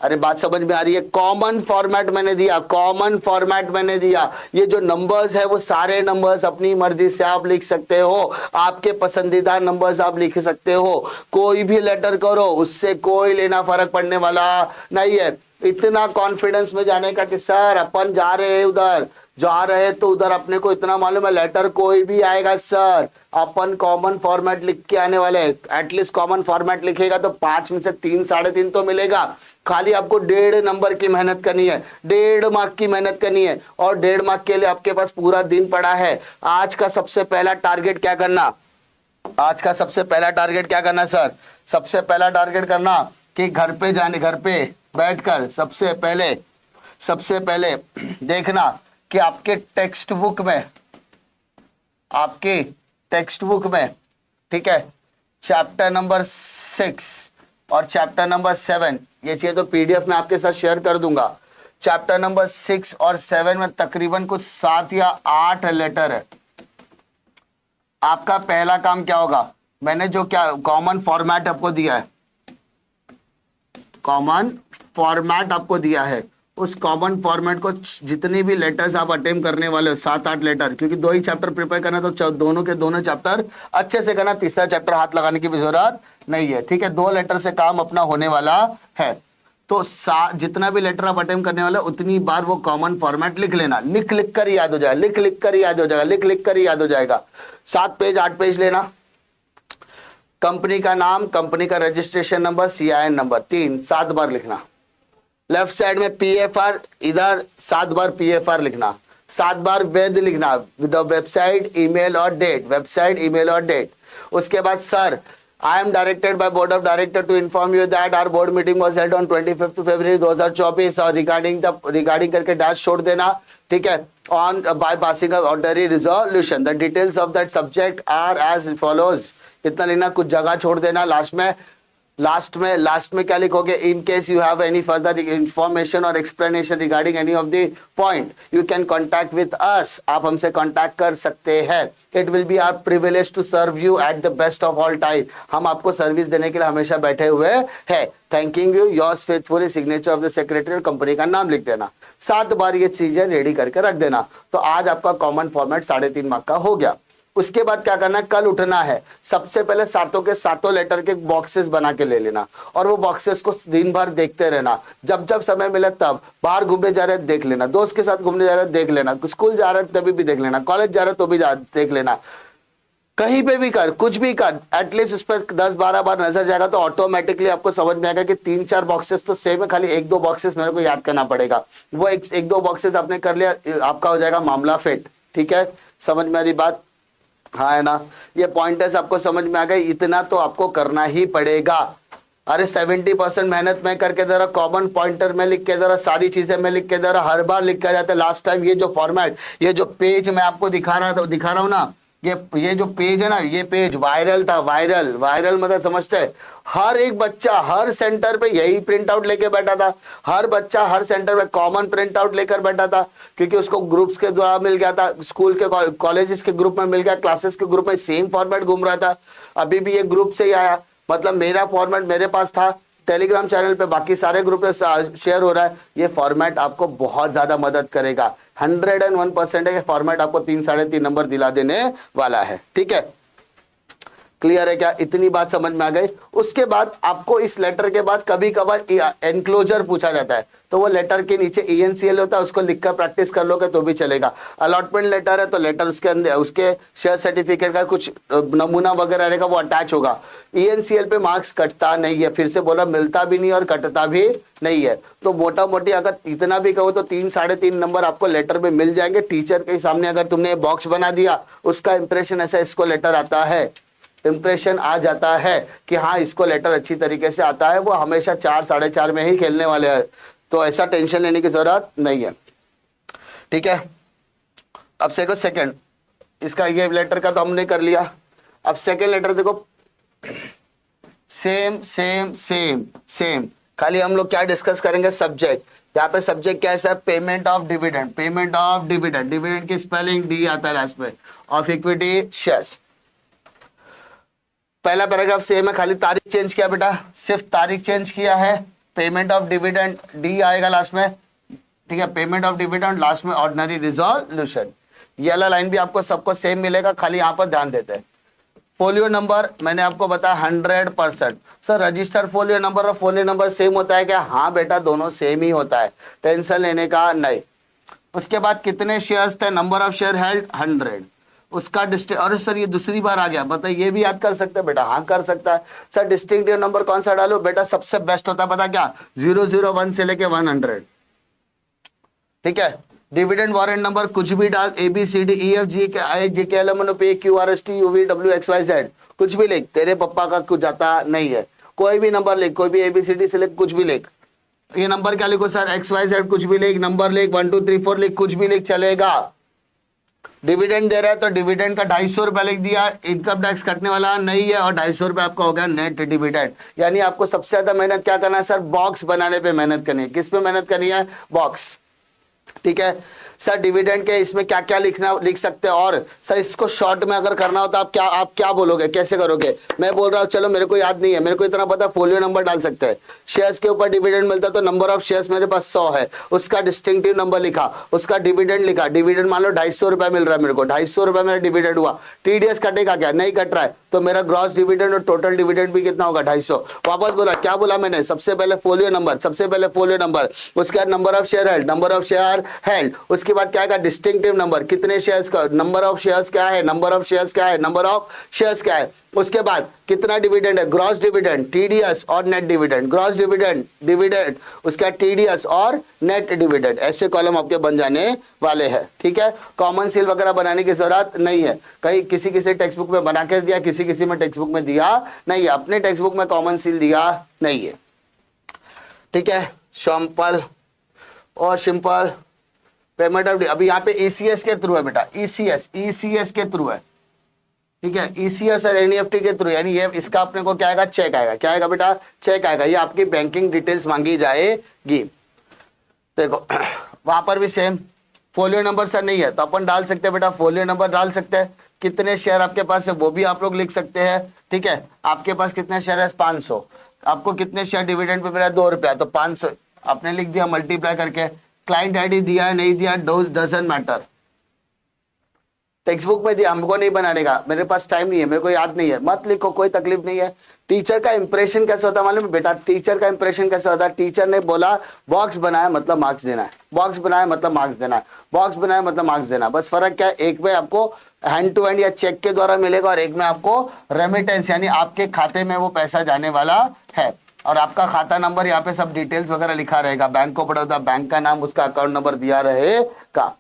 अरे बात समझ में आ रही है? कॉमन फॉर्मेट मैंने दिया, कॉमन फॉर्मेट मैंने दिया। ये जो नंबर्स है वो सारे नंबर्स अपनी मर्जी से आप लिख सकते हो, आपके पसंदीदा नंबर्स आप लिख सकते हो। कोई भी लेटर करो, उससे कोई लेना फर्क पड़ने वाला नहीं है। इतना कॉन्फिडेंस में जाने का कि सर अपन जा रहे हैं उधर, जा रहे तो उधर अपने को इतना मालूम है लेटर कोई भी आएगा सर, अपन कॉमन फॉर्मेट लिख के आने वाले हैं। एटलीस्ट कॉमन फॉर्मेट लिखेगा तो 5 में से 3 साढ़े 3 तो मिलेगा। खाली आपको 1.5 नंबर की मेहनत करनी है, 1.5 मार्क की मेहनत करनी है, और 1.5 मार्क के लिए आपके पास पूरा दिन पड़ा है। आज का सबसे पहला टारगेट क्या करना? आज का सबसे पहला टारगेट क्या करना सर? सबसे पहला टारगेट करना कि घर पे जाने, घर पे बैठकर सबसे पहले देखना कि आपके टेक्स्ट बुक में, ठीक है, चैप्टर नंबर 6 और चैप्टर नंबर 7, ये चाहिए तो पीडीएफ में आपके साथ शेयर कर दूंगा। चैप्टर नंबर 6 और 7 में तकरीबन कुछ 7 या 8 लेटर है। आपका पहला काम क्या होगा? मैंने जो क्या कॉमन फॉर्मेट आपको दिया है, कॉमन फॉर्मेट आपको दिया है, उस कॉमन फॉर्मेट को जितनी भी लेटर्स आप अटेम्प्ट करने वाले हो, 7-8 लेटर, क्योंकि 2 ही चैप्टर प्रिपेयर करना तो दोनों के दोनों चैप्टर अच्छे से करना, तीसरा चैप्टर हाथ लगाने की भी जरूरत नहीं है। ठीक है, 2 लेटर से काम अपना होने वाला है। तो जितना भी लेटर आप अटेम्प्ट करने वाले उतनी बार वो कॉमन फॉर्मेट लिख लेना। लिख लिख कर याद हो जाएगा, लिख लिख कर याद हो जाएगा, लिख लिख कर याद हो जाएगा। 7 पेज 8 पेज लेना। कंपनी का नाम, कंपनी का रजिस्ट्रेशन नंबर, CIN नंबर, 7 बार लिखना। लेफ्ट साइड में PFR, इधर 7 बार PFR लिखना, 7 बार वेद लिखना, वेबसाइट, ईमेल और डेट, वेबसाइट, ईमेल और डेट। उसके बाद sir, I am directed by board of director to inform you that our board meeting was held on 25th February 2024 और regarding करके डैश छोड़ देना, ठीक है, on by passing a ordinary resolution, the details of that subject are as follows, इतना लिखना, कुछ जगह छोड़ देना। लास्ट में क्या लिखोगे, in case you have any further information और explanation regarding any of the point you can contact with us, आप हमसे कॉन्टैक्ट कर सकते हैं। It will be our privilege to serve you at the best of all time, हम आपको service देने के लिए हमेशा बैठे हुए हैं। Thanking you, yours faithfully, signature of the secretary और कंपनी का नाम लिख देना। 7 बार ये चीजें रेडी करके रख देना। तो आज आपका कॉमन फॉर्मेट 3.5 मार्क का हो गया। उसके बाद क्या करना है, कल उठना है, सबसे पहले सातों के सातों लेटर के बॉक्सेस बना के ले लेना और वो बॉक्सेस को दिन भर देखते रहना। जब जब समय मिले तब, बाहर घूमने जा रहे हैं देख लेना, दोस्त के साथ घूमने जा रहे हैं देख लेना, स्कूल जा रहे हैं तभी भी देख लेना, कॉलेज जा रहे हैं तो भी देख लेना, कहीं पे भी कर, कुछ भी कर, एटलीस्ट उस पर 10-12 बार नजर जाएगा तो ऑटोमेटिकली आपको समझ में आएगा कि 3-4 बॉक्सेस तो सेम है, खाली 1-2 बॉक्सेस मेरे को याद करना पड़ेगा। वो 1-2 बॉक्सेस आपने कर लिया, आपका हो जाएगा मामला फिट। ठीक है, समझ में आ रही बात? हाँ है ना, ये पॉइंटर्स आपको समझ में आ गए, इतना तो आपको करना ही पड़ेगा। अरे 70% मेहनत मैं करके दे रहा, कॉमन पॉइंटर में लिख के दे रहा, सारी चीजें मैं लिख के दे रहा, हर बार लिख के जाता है। लास्ट टाइम ये जो फॉर्मेट, ये जो पेज मैं आपको दिखा रहा हूँ ना, ये जो पेज है ना, ये पेज वायरल था। वायरल मतलब समझते हैं, हर एक बच्चा हर सेंटर पे यही प्रिंट आउट लेके बैठा था, हर बच्चा हर सेंटर पे कॉमन प्रिंट आउट लेकर बैठा था, क्योंकि उसको ग्रुप्स के द्वारा मिल गया था, स्कूल के कॉलेजेस के ग्रुप में मिल गया, क्लासेस के ग्रुप में सेम फॉर्मेट घूम रहा था। अभी भी ये ग्रुप से ही आया, मतलब मेरा फॉर्मेट मेरे पास था, टेलीग्राम चैनल पे बाकी सारे ग्रुप पे शेयर हो रहा है। ये फॉर्मेट आपको बहुत ज्यादा मदद करेगा, 101% है ये फॉर्मेट आपको 3-3.5 नंबर दिला देने वाला है। ठीक है, क्लियर है क्या? इतनी बात समझ में आ गई। उसके बाद आपको इस लेटर के बाद कभी कभार एनक्लोजर पूछा जाता है, तो वो लेटर के नीचे ENCL होता है, उसको लिखकर प्रैक्टिस कर लोगे तो भी चलेगा। अलॉटमेंट लेटर है तो लेटर उसके अंदर उसके शेयर सर्टिफिकेट का कुछ नमूना वगैरह रहेगा, वो अटैच होगा। ENCL पे मार्क्स कटता नहीं है, फिर से बोला, मिलता भी नहीं और कटता भी नहीं है। तो मोटा मोटी अगर इतना भी कहो तो 3-3.5 नंबर आपको लेटर में मिल जाएंगे। टीचर के सामने अगर तुमने बॉक्स बना दिया, उसका इंप्रेशन ऐसा इसको लेटर आता है, इंप्रेशन आ जाता है कि हाँ इसको लेटर अच्छी तरीके से आता है, वो हमेशा 4-4.5 में ही खेलने वाले हैं, तो ऐसा टेंशन लेने की जरूरत नहीं है। ठीक है, अब सेकंड, इसका ये लेटर का तो हमने कर लिया। अब सेकंड लेटर देखो, सेम, खाली हम लोग क्या डिस्कस करेंगे, सब्जेक्ट। यहाँ पे सब्जेक्ट क्या है sir? Payment of dividend. Dividend की स्पेलिंग डी आता है लास्ट में, ऑफ इक्विटी शेयर्स। पहला पैराग्राफ सेम है, खाली तारीख चेंज किया बेटा, सिर्फ तारीख चेंज किया है। पेमेंट ऑफ डिविडेंड डी आएगा लास्ट में, ठीक है, पेमेंट ऑफ डिविडेंड लास्ट में ऑर्डिनरी रिजोल्यूशन। ये वाला लाइन भी आपको सबको सेम मिलेगा, खाली यहाँ पर ध्यान देते हैं। फोलियो नंबर मैंने आपको बताया 100%। सर रजिस्टर फोलियो नंबर और फोलियो नंबर सेम होता है क्या? हाँ बेटा, दोनों सेम ही होता है, टेंशन लेने का नहीं। उसके बाद कितने शेयर्स थे? Number of share held 100। उसका और सर ये दूसरी बार आ गया, बताइए, ये भी याद कर सकते हैं बेटा? हाँ कर सकता है। सर डिस्टिंक्टिव नंबर कौन सा डालो बेटा? सबसे बेस्ट होता है पता क्या? 001 से लेके 100। ठीक है, डिविडेंड वारंट नंबर कुछ भी डाल, ABCDEFGKLMNOP QRST UV WXYZ, कुछ भी लिख, तेरे पप्पा का कुछ जाता नहीं है। कोई भी नंबर लिख, कोई भी ABCD से लिख, कुछ भी लिख। ये नंबर क्या लिखो सर? XYZ कुछ भी लिख, नंबर लिख, 1 2 3 4 लिख, कुछ भी लिख, चलेगा। डिविडेंड दे रहा है तो डिविडेंड का 250 रुपया लिख दिया, इनकम टैक्स कटने वाला नहीं है, और 250 रुपया आपका हो गया नेट डिविडेंड। यानी आपको सबसे ज्यादा मेहनत क्या करना है सर? बॉक्स बनाने पे मेहनत करनी है। किस पे मेहनत करनी है? बॉक्स। ठीक है सर, डिविडेंड के इसमें क्या क्या लिख सकते हैं? और सर इसको शॉर्ट में अगर करना हो तो आप क्या बोलोगे, कैसे करोगे? मैं बोल रहा हूँ, चलो मेरे को याद नहीं है, मेरे को इतना पता, फोलियो नंबर डाल सकते हैं। शेयर्स के ऊपर डिविडेंड मिलता है तो नंबर ऑफ शेयर्स मेरे पास 100 है, उसका डिस्टिंक्टिव नंबर लिखा, उसका डिविडेंड लिखा। डिविडेंड मान लो 250 रुपया मिल रहा है मेरे को, 250 रुपया मेरा डिविडेंड हुआ। TDS कटेगा क्या? नहीं कट रहा है, तो मेरा ग्रॉस डिविडेंड और टोटल डिविडेंड भी कितना होगा? 250। वापस बोला, क्या बोला मैंने? सबसे पहले फोलियो नंबर, उसके बाद number of share held, number of share share held, उसके बाद क्या आएगा डिस्टिंक्टिव नंबर, कितने शेयर्स का, नंबर ऑफ शेयर्स क्या है, नंबर ऑफ शेयर्स क्या है, नंबर ऑफ शेयर्स क्या है, उसके बाद कितना डिविडेंड है, ग्रॉस डिविडेंड, टीडीएस और net dividend, gross dividend, dividend, उसके बाद टीडीएस और नेट डिविडेंड, ऐसे कॉलम आपके बन जाने वाले हैं। ठीक है, कॉमन सेल वगैरह बनाने की जरूरत नहीं है, कहीं किसी किसी टेक्स्ट बुक में बना के दिया, किसी किसी में टेक्स्ट बुक में दिया नहीं है, अपने टेक्स्ट बुक में कॉमन सेल दिया नहीं है। ठीक है, सिंपल और सिंपल पेमेंट ऑफ, अभी यहाँ पे ईसीएस के थ्रू है बेटा, ईसीएस के थ्रू है। ठीक है, ईसीएस और एनईएफटी के थ्रू, यानी ये इसका अपने को क्या आएगा, चेक आएगा, क्या आएगा बेटा, चेक आएगा, ये आपकी बैंकिंग डिटेल्स मांगी जाएगी। देखो वहां पर भी सेम फोलियो नंबर सर नहीं है तो अपन डाल सकते हैं बेटा, फोलियो नंबर डाल सकते हैं, कितने शेयर आपके पास है वो भी आप लोग लिख सकते हैं। ठीक है, आपके पास कितने शेयर है, 500, आपको कितने शेयर डिविडेंड पे मिला, 2 रुपया, तो 500 आपने लिख दिया मल्टीप्लाई करके, क्लाइंट आईडी दिया है नहीं दिया डजंट मैटर, टेक्स्ट बुक में दिया, हमको नहीं बनाने का, मेरे पास टाइम नहीं है, मेरे को याद नहीं है, मत लिखो, कोई तकलीफ नहीं है। टीचर का इंप्रेशन कैसे होता है मालूम है बेटा, टीचर का इंप्रेशन कैसे होता है, टीचर ने बोला बॉक्स बनाया मतलब मार्क्स देना है, बॉक्स बनाया मतलब मार्क्स देना है, बॉक्स बनाया मतलब मार्क्स देना है, बस फर्क क्या है, एक में आपको हैंड टू हैंड या चेक के द्वारा मिलेगा और एक में आपको रेमिटेंस यानी आपके खाते में वो पैसा जाने वाला है, और आपका खाता नंबर यहाँ पे सब डिटेल्स वगैरह लिखा रहेगा, बैंक ऑफ बड़ौदा, बैंक का नाम, उसका अकाउंट नंबर दिया रहेगा।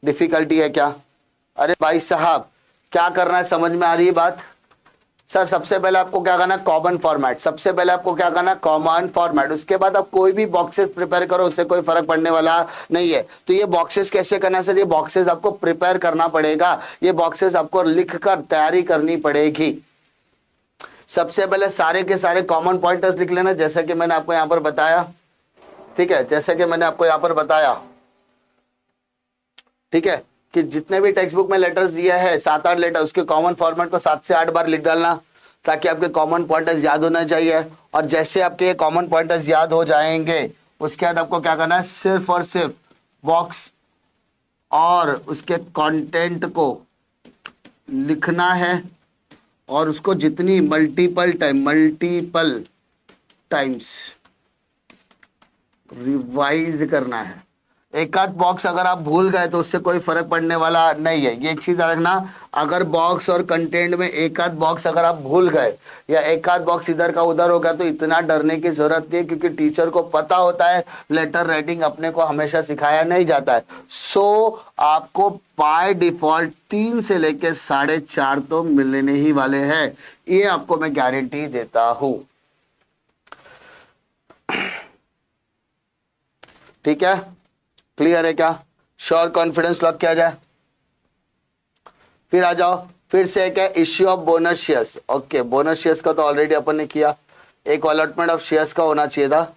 डिफिकल्टी है क्या? अरे भाई साहब क्या करना है, समझ में आ रही है बात? सर सबसे पहले आपको क्या करना है, कॉमन फॉर्मेट, सबसे पहले आपको क्या करना है, कॉमन फॉर्मेट, उसके बाद आप कोई भी बॉक्सेस प्रिपेयर करो, उससे कोई फर्क पड़ने वाला नहीं है। तो ये बॉक्सेस कैसे करना है सर, ये बॉक्सेस आपको प्रिपेयर करना पड़ेगा, ये बॉक्सेस आपको लिखकर तैयारी करनी पड़ेगी। सबसे पहले सारे के सारे कॉमन पॉइंटर्स लिख लेना, जैसा कि मैंने आपको यहां पर बताया। ठीक है, जैसे कि मैंने आपको यहां पर बताया, ठीक है, कि जितने भी टेक्स्ट बुक में लेटर्स दिए हैं 7-8 लेटर, उसके कॉमन फॉर्मेट को 7 से 8 बार लिख डालना, ताकि आपके कॉमन पॉइंटर्स याद होना चाहिए। और जैसे आपके ये कॉमन पॉइंटर्स याद हो जाएंगे, उसके बाद आपको क्या करना है, सिर्फ और सिर्फ बॉक्स और उसके कंटेंट को लिखना है, और उसको जितनी मल्टीपल टाइम्स रिवाइज करना है। एक आध बॉक्स अगर आप भूल गए तो उससे कोई फर्क पड़ने वाला नहीं है, ये एक चीज याद रखना, अगर बॉक्स और कंटेंट में एक आध बॉक्स अगर आप भूल गए या एक आध बॉक्स इधर का उधर हो गया तो इतना डरने की जरूरत नहीं है, क्योंकि टीचर को पता होता है लेटर राइटिंग अपने को हमेशा सिखाया नहीं जाता है। सो आपको बाय डिफॉल्ट 3 से लेके 4.5 तो मिलने ही वाले हैं, ये आपको मैं गारंटी देता हूं। ठीक है, क्लियर है क्या? श्योर कॉन्फिडेंस लॉक किया जाए। फिर आ जाओ, फिर से एक है issue of bonus shares. Okay, bonus shares का तो ऑलरेडी अपन ने किया, एक अलॉटमेंट ऑफ शेयर्स का होना चाहिए था।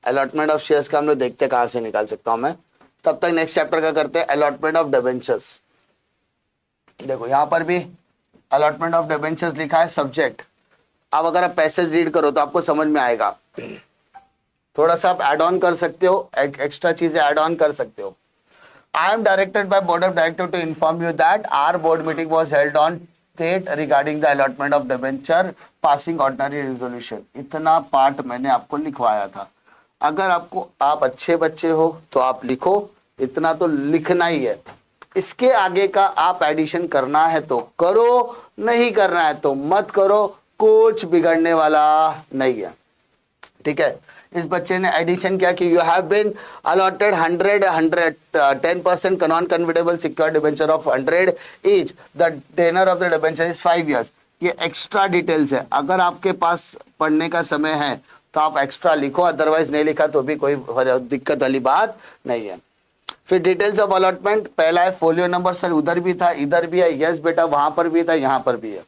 अलॉटमेंट ऑफ शेयर्स का हम लोग देखते कहां से निकाल सकता हूं मैं, तब तक नेक्स्ट चैप्टर का करते हैं अलॉटमेंट ऑफ डिबेंचर्स। देखो यहां पर भी अलॉटमेंट ऑफ डिबेंचर्स लिखा है सब्जेक्ट। अब अगर आप पैसेज रीड करो तो आपको समझ में आएगा, थोड़ा सा आप ऐड ऑन कर सकते हो, एक्स्ट्रा चीजें ऐड ऑन कर सकते हो। I am directed by board of director to inform you that our board meeting was held on date regarding the allotment of debenture passing ordinary resolution. इतना part मैंने आपको लिखवाया था, अगर आपको आप अच्छे बच्चे हो तो आप लिखो, इतना तो लिखना ही है। इसके आगे का आप एडिशन करना है तो करो, नहीं करना है तो मत करो, कुछ बिगड़ने वाला नहीं है। ठीक है, इस बच्चे ने एडिशन क्या कि you have been allotted 10% non convertible secured debenture of 100 each, the tenor of the debenture is 5 years। ये एक्स्ट्रा डिटेल्स है, अगर आपके पास पढ़ने का समय है तो आप एक्स्ट्रा लिखो, अदरवाइज नहीं लिखा तो भी कोई दिक्कत वाली बात नहीं है। फिर डिटेल्स ऑफ अलॉटमेंट, पहला है फोलियो नंबर, सर उधर भी था इधर भी है, यस बेटा वहां पर भी था यहां पर भी है।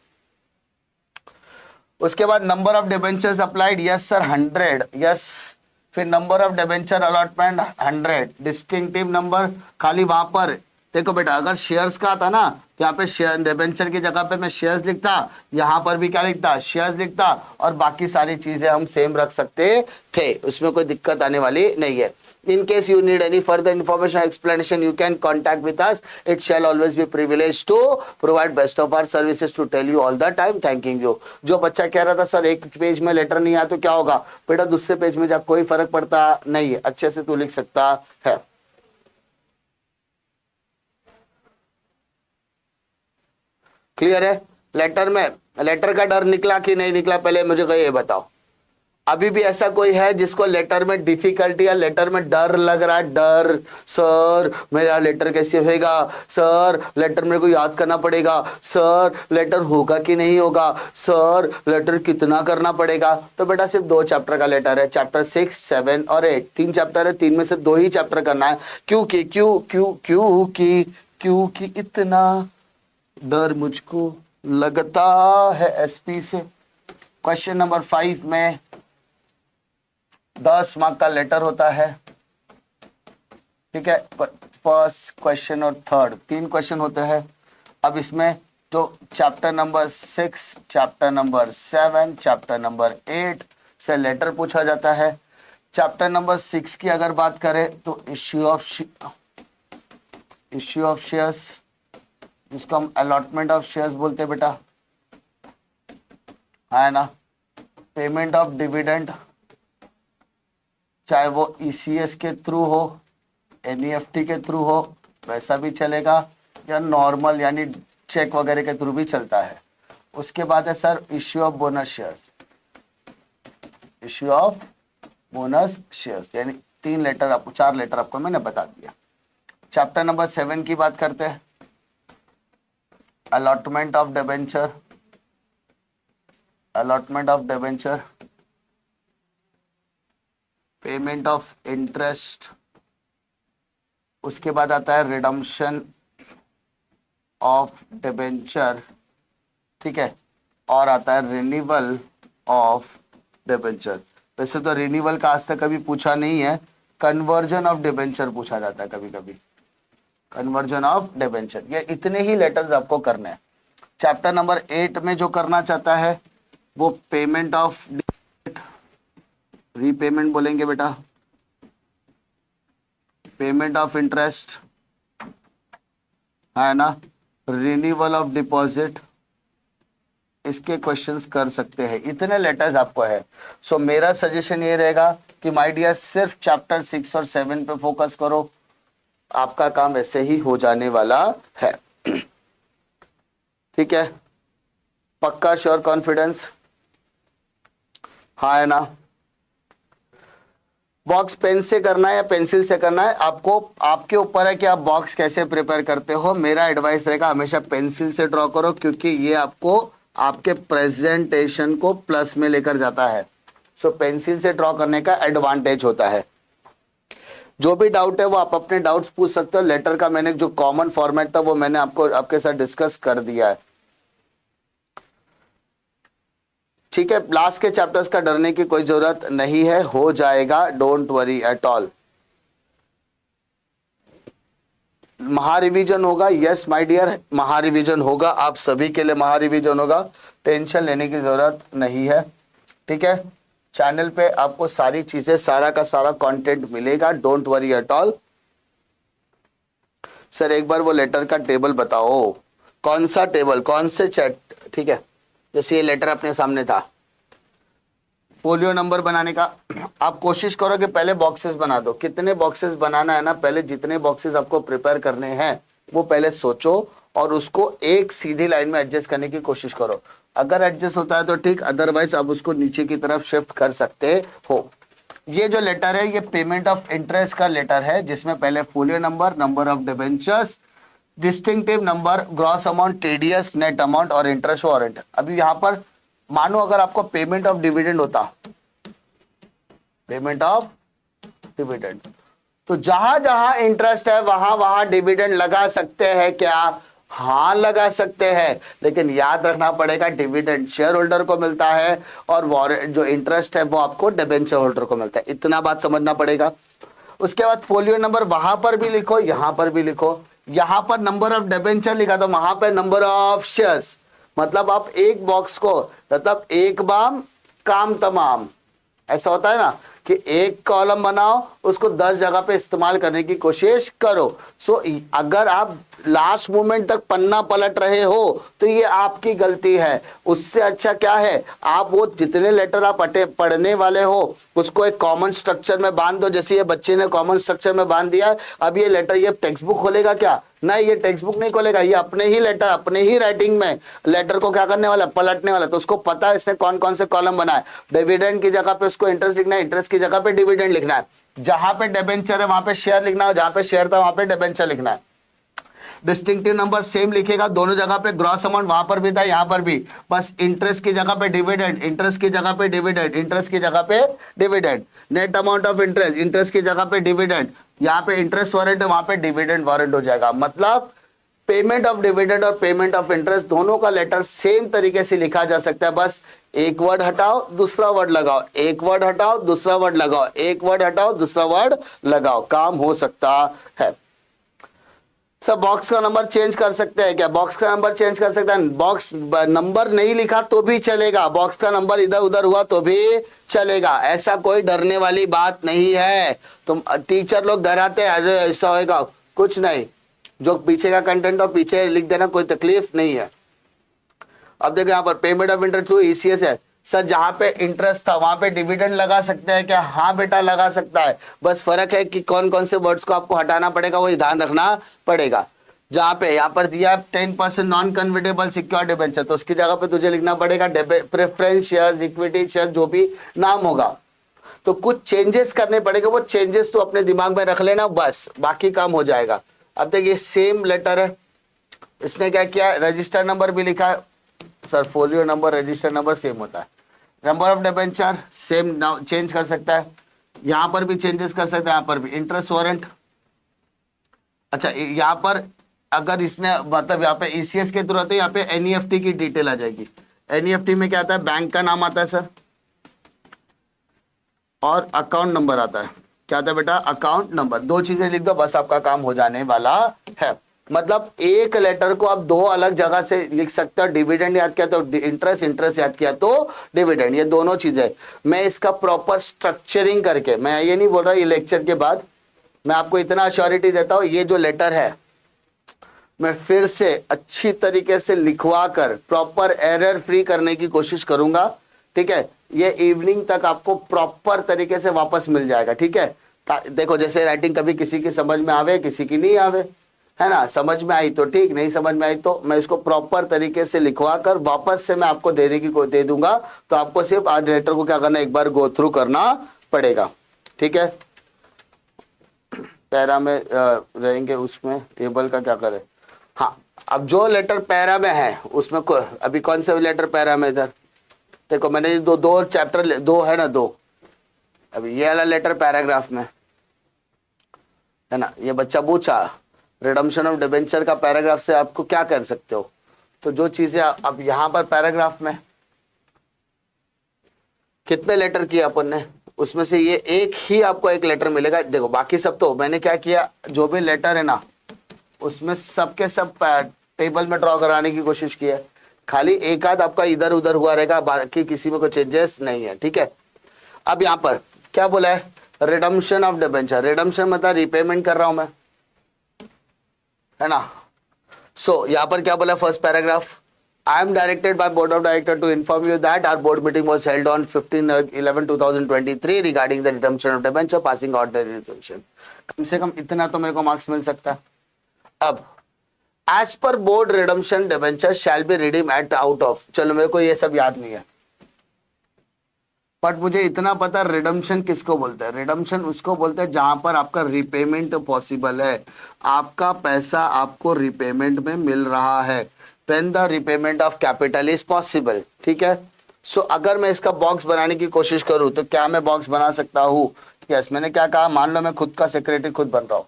उसके बाद number of debentures applied, yes sir 100, yes. फिर number of debenture allotment 100, distinctive number खाली वहां पर देखो बेटा, अगर शेयर्स का आता ना तो यहाँ पे शेयर डिबेंचर की जगह पे मैं शेयर्स लिखता, यहाँ पर भी क्या लिखता, शेयर्स लिखता, और बाकी सारी चीजें हम सेम रख सकते थे, उसमें कोई दिक्कत आने वाली नहीं है। In case you need any further information or explanation, you can contact with us. It shall always be privileged to provide best of our services to tell you all the time. Thanking you. जो बच्चा कह रहा था sir एक page में letter नहीं आया तो क्या होगा, बेटा दूसरे पेज में जब कोई फर्क पड़ता नहीं है, अच्छे से तू लिख सकता है। क्लियर है? लेटर में लेटर का डर निकला कि नहीं निकला, पहले मुझे ये बताओ। अभी भी ऐसा कोई है जिसको लेटर में डिफिकल्टी या लेटर में डर लग रहा है? डर, सर मेरा लेटर कैसे होगा, सर लेटर मेरे को याद करना पड़ेगा, सर लेटर होगा कि नहीं होगा, सर लेटर कितना करना पड़ेगा। तो बेटा सिर्फ 2 चैप्टर का लेटर है, चैप्टर 6, 7 और 8, 3 चैप्टर है, 3 में से 2 ही चैप्टर करना है। क्योंकि इतना डर मुझको लगता है एसपी से। क्वेश्चन नंबर 5 में 10 मार्क का लेटर होता है, ठीक है। फर्स्ट क्वेश्चन और थर्ड 3 क्वेश्चन होते हैं। अब इसमें तो chapter number 6, chapter number 7, chapter number 8 से लेटर पूछा जाता है। चैप्टर नंबर 6 की अगर बात करें तो इश्यू ऑफ शेयर्स, जिसको हम अलॉटमेंट ऑफ शेयर्स बोलते हैं बेटा, है ना। पेमेंट ऑफ डिविडेंड, चाहे वो ईसीएस के थ्रू हो, एनईएफटी के थ्रू हो, वैसा भी चलेगा, या नॉर्मल यानी चेक वगैरह के थ्रू भी चलता है। उसके बाद है sir issue of bonus shares, issue of bonus shares, यानी 3 लेटर आपको, 4 लेटर आपको मैंने बता दिया। चैप्टर नंबर 7 की बात करते हैं, allotment of debenture, allotment of debenture, payment of interest, उसके बाद आता है रिडम्पशन ऑफ डिबेंचर, ठीक है, और आता है रिन्यूअल ऑफ डिबेंचर। वैसे तो रिन्यूअल का आज तक कभी पूछा नहीं है, कन्वर्जन ऑफ डिबेंचर पूछा जाता है कभी कभी, कन्वर्जन ऑफ डिबेंचर। ये इतने ही लेटर्स आपको करने हैं। चैप्टर नंबर 8 में जो करना चाहता है वो पेमेंट ऑफ रीपेमेंट बोलेंगे बेटा, पेमेंट ऑफ इंटरेस्ट, है ना, रिन्यूअल ऑफ डिपॉजिट, इसके क्वेश्चंस कर सकते हैं। इतने लेटर्स आपको है। सो मेरा सजेशन ये रहेगा कि माय डियर सिर्फ चैप्टर 6 और 7 पे फोकस करो, आपका काम ऐसे ही हो जाने वाला है, ठीक है। पक्का, श्योर, कॉन्फिडेंस, हाँ है ना। बॉक्स पेन से करना है या पेंसिल से करना है, आपको, आपके ऊपर है कि आप बॉक्स कैसे प्रिपेयर करते हो। मेरा एडवाइस रहेगा हमेशा पेंसिल से ड्रॉ करो, क्योंकि ये आपको आपके प्रेजेंटेशन को प्लस में लेकर जाता है। सो पेंसिल से ड्रॉ करने का एडवांटेज होता है। जो भी डाउट है वो आप अपने डाउट्स पूछ सकते हो। लेटर का मैंने जो कॉमन फॉर्मेट था वो मैंने आपको आपके साथ डिस्कस कर दिया है, ठीक है। लास्ट के चैप्टर्स का डरने की कोई जरूरत नहीं है, हो जाएगा, डोंट वरी एट ऑल। महारिवीजन होगा, यस माय डियर, महारिवीजन होगा, आप सभी के लिए महारिवीजन होगा, टेंशन लेने की जरूरत नहीं है, ठीक है। चैनल पे आपको सारी चीजें, सारा का सारा कंटेंट मिलेगा, don't worry at all. Sir एक बार वो लेटर का टेबल बताओ, कौन सा टेबल, कौन से चैट, ठीक है। जैसे ये लेटर अपने सामने था, फोलियो नंबर बनाने का, आप कोशिश करो कि पहले बॉक्सेस बना दो। कितने बॉक्सेस बनाना है ना, पहले जितने बॉक्सेस आपको प्रिपेयर करने हैं वो पहले सोचो और उसको एक सीधी लाइन में एडजस्ट करने की कोशिश करो। अगर एडजस्ट होता है तो ठीक, अदरवाइज आप उसको नीचे की तरफ शिफ्ट कर सकते हो। ये जो लेटर है ये पेमेंट ऑफ इंटरेस्ट का लेटर है, जिसमें पहले folio number, number of debentures, distinctive number, gross amount, TDS, net amount और इंटरेस्ट वारंट। अभी यहां पर मानो अगर आपको पेमेंट ऑफ डिविडेंड होता, पेमेंट ऑफ डिविडेंड, तो जहां जहां इंटरेस्ट है वहां वहां डिविडेंड लगा सकते हैं क्या? हाँ लगा सकते हैं, लेकिन याद रखना पड़ेगा डिविडेंड शेयर होल्डर को मिलता है और वारंट जो इंटरेस्ट है वो आपको डिबेंचर होल्डर को मिलता है। इतना बात समझना पड़ेगा। उसके बाद फोलियो नंबर वहां पर भी लिखो, यहां पर भी लिखो। यहां पर नंबर ऑफ डिबेंचर लिखा था, वहां पे नंबर ऑफ शेयर्स, मतलब आप एक बॉक्स को, मतलब एक बाम काम तमाम, ऐसा होता है ना कि एक कॉलम बनाओ, उसको 10 जगह पे इस्तेमाल करने की कोशिश करो। सो अगर आप लास्ट मोमेंट तक पन्ना पलट रहे हो तो ये आपकी गलती है। उससे अच्छा क्या है, आप वो जितने लेटर आप पढ़ने वाले हो उसको एक कॉमन स्ट्रक्चर में बांध दो। जैसे ये बच्चे ने कॉमन स्ट्रक्चर में बांध दिया है, अब ये लेटर, ये टेक्स्ट बुक खोलेगा क्या? नहीं, ये टेक्स्ट बुक नहीं खोलेगा, ये अपने ही लेटर, अपने ही राइटिंग में लेटर को क्या करने वाला, पलटने वाला। तो उसको पता है इसने कौन कौन से कॉलम बनाए। डिविडेंड की जगह पे उसको इंटरेस्ट लिखना है, इंटरेस्ट की जगह पे डिविडेंड लिखना है, जहां पे डिबेंचर है वहां पे शेयर लिखना है, जहां पे शेयर था वहां पे डिबेंचर लिखना है। डिस्टिंक्टिव नंबर सेम लिखेगा दोनों जगह पे, ग्रॉस अमाउंट वहां पर भी था यहां पर भी, बस इंटरेस्ट की जगह पे डिविडेंड, इंटरेस्ट की जगह पे डिविडेंड, इंटरेस्ट की जगह पे dividend. Net amount of interest, interest की जगह पे डिविडेंड, यहाँ पे इंटरेस्ट वारंट है वहां पे डिविडेंड वारंट हो जाएगा। मतलब पेमेंट ऑफ डिविडेंड और पेमेंट ऑफ इंटरेस्ट दोनों का लेटर सेम तरीके से लिखा जा सकता है, बस एक वर्ड हटाओ दूसरा वर्ड लगाओ, एक वर्ड हटाओ दूसरा वर्ड लगाओ, एक वर्ड हटाओ दूसरा वर्ड लगाओ, काम हो सकता है। सब बॉक्स का नंबर चेंज कर सकते हैं क्या? बॉक्स का नंबर चेंज कर सकते हैं, बॉक्स नंबर नहीं लिखा तो भी चलेगा, बॉक्स का नंबर इधर उधर हुआ तो भी चलेगा, ऐसा कोई डरने वाली बात नहीं है। तुम टीचर लोग डराते हैं अरे ऐसा होएगा, कुछ नहीं, जो पीछे का कंटेंट और पीछे लिख देना, कोई तकलीफ नहीं है। अब देखो यहाँ पर payment of interest through ECS है सर, जहां पे इंटरेस्ट था वहां पे डिविडेंड लगा सकते हैं क्या? हाँ बेटा लगा सकता है, बस फर्क है कि कौन कौन से वर्ड्स को आपको हटाना पड़ेगा, वही ध्यान रखना पड़ेगा। जहां पे यहाँ पर दिया 10% नॉन कन्वर्टेबल सिक्योर्ड डिबेंचर, तो उसकी जगह पे तुझे लिखना पड़ेगा प्रेफरेंस शेयर्स, इक्विटी शेयर, जो भी नाम होगा। तो कुछ चेंजेस करने पड़ेगा, वो चेंजेस तो अपने दिमाग में रख लेना, बस बाकी काम हो जाएगा। अब देखिए सेम लेटर है, इसने क्या किया, रजिस्टर नंबर भी लिखा है sir, folio number register number same होता है, number of debenture same change कर सकता है, यहां पर भी चेंजेस कर सकता है, यहां पर भी इंटरेस्ट वारंट। अच्छा यहां पर अगर इसने मतलब यहाँ पे ईसीएस के थ्रू आते, यहाँ पे एनईएफटी की डिटेल आ जाएगी। एनईएफटी में क्या आता है, बैंक का नाम आता है सर, और अकाउंट नंबर आता है। क्या आता है बेटा, अकाउंट नंबर। दो चीजें लिख दो, बस आपका काम हो जाने वाला है। मतलब एक लेटर को आप दो अलग जगह से लिख सकते हो, डिविडेंड याद किया तो इंटरेस्ट, इंटरेस्ट याद किया तो डिविडेंड, ये दोनों चीजें। मैं इसका प्रॉपर स्ट्रक्चरिंग करके, मैं ये नहीं बोल रहा ये लेक्चर के बाद, मैं आपको इतना अश्योरिटी देता हूं, ये जो लेटर है मैं फिर से अच्छी तरीके से लिखवा कर प्रॉपर एरर फ्री करने की कोशिश करूंगा, ठीक है। ये इवनिंग तक आपको प्रॉपर तरीके से वापस मिल जाएगा, ठीक है। देखो जैसे राइटिंग कभी किसी की समझ में आवे, किसी की नहीं आवे, है ना, समझ में आई तो ठीक, नहीं समझ में आई तो मैं इसको प्रॉपर तरीके से लिखवा कर वापस से मैं आपको देने की दे दूंगा। तो आपको सिर्फ आज लेटर को क्या करना, एक बार गो थ्रू करना पड़ेगा, ठीक है। पैरा में रहेंगे, उसमें टेबल का क्या करें। हाँ, अब जो लेटर पैरा में है उसमें अभी कौन से लेटर पैरा में, इधर देखो मैंने दो चैप्टर, दो है ना, दो, अभी ये वाला लेटर पैराग्राफ में है ना। ये बच्चा पूछा रिडम्पशन ऑफ डिबेंचर का पैराग्राफ से आपको क्या कर सकते हो, तो जो चीजें अब यहां पर पैराग्राफ में कितने लेटर किए अपन ने, उसमें से ये एक ही आपको एक लेटर मिलेगा। देखो बाकी सब तो मैंने क्या किया, जो भी लेटर है ना उसमें सबके सब टेबल में ड्रॉ कराने की कोशिश की है, खाली एक आध आपका इधर उधर हुआ रहेगा, बाकी किसी में कोई चेंजेस नहीं है, ठीक है। अब यहाँ पर क्या बोला है, रिडम्पशन ऑफ डिबेंचर, रिडम्पशन मतलब रिपेमेंट कर रहा हूं मैं, है ना। सो यहाँ पर क्या बोला, first paragraph, I am directed by Board of Directors to inform you that our board meeting was held on 15/11/2023 regarding the redemption of debenture passing ordinary resolution। कम से कम इतना तो मेरे को मार्क्स मिल सकता है। अब as per board redemption debenture shall be redeemed at out of, चलो मेरे को ये सब याद नहीं है, बट मुझे इतना पता रिडम्पशन किसको बोलते हैं। रिडम्पशन उसको बोलते हैं जहां पर आपका रिपेमेंट पॉसिबल है, आपका पैसा आपको रिपेमेंट में मिल रहा है, when the repayment of capital is possible, ठीक है। सो अगर मैं इसका बॉक्स बनाने की कोशिश करूं तो क्या मैं बॉक्स बना सकता हूं? यस, मैंने क्या कहा, मान लो मैं खुद का सेक्रेटरी खुद बन रहा हूं,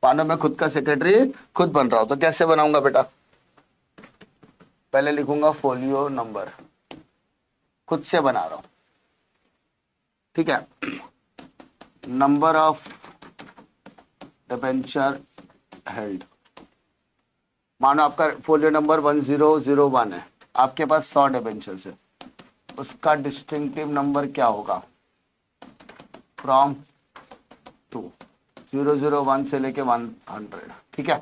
मानो मैं खुद का सेक्रेटरी खुद बन रहा हूं, तो कैसे बनाऊंगा बेटा, पहले लिखूंगा फोलियो नंबर, खुद से बना रहा हूं, ठीक है। नंबर ऑफ डिबेंचर हेल्ड, मानो आपका फोलियो नंबर 1001 है, आपके पास 100 डिबेंचर्स है, उसका डिस्टिंक्टिव नंबर क्या होगा? फ्रॉम 001 से लेके 100, ठीक है।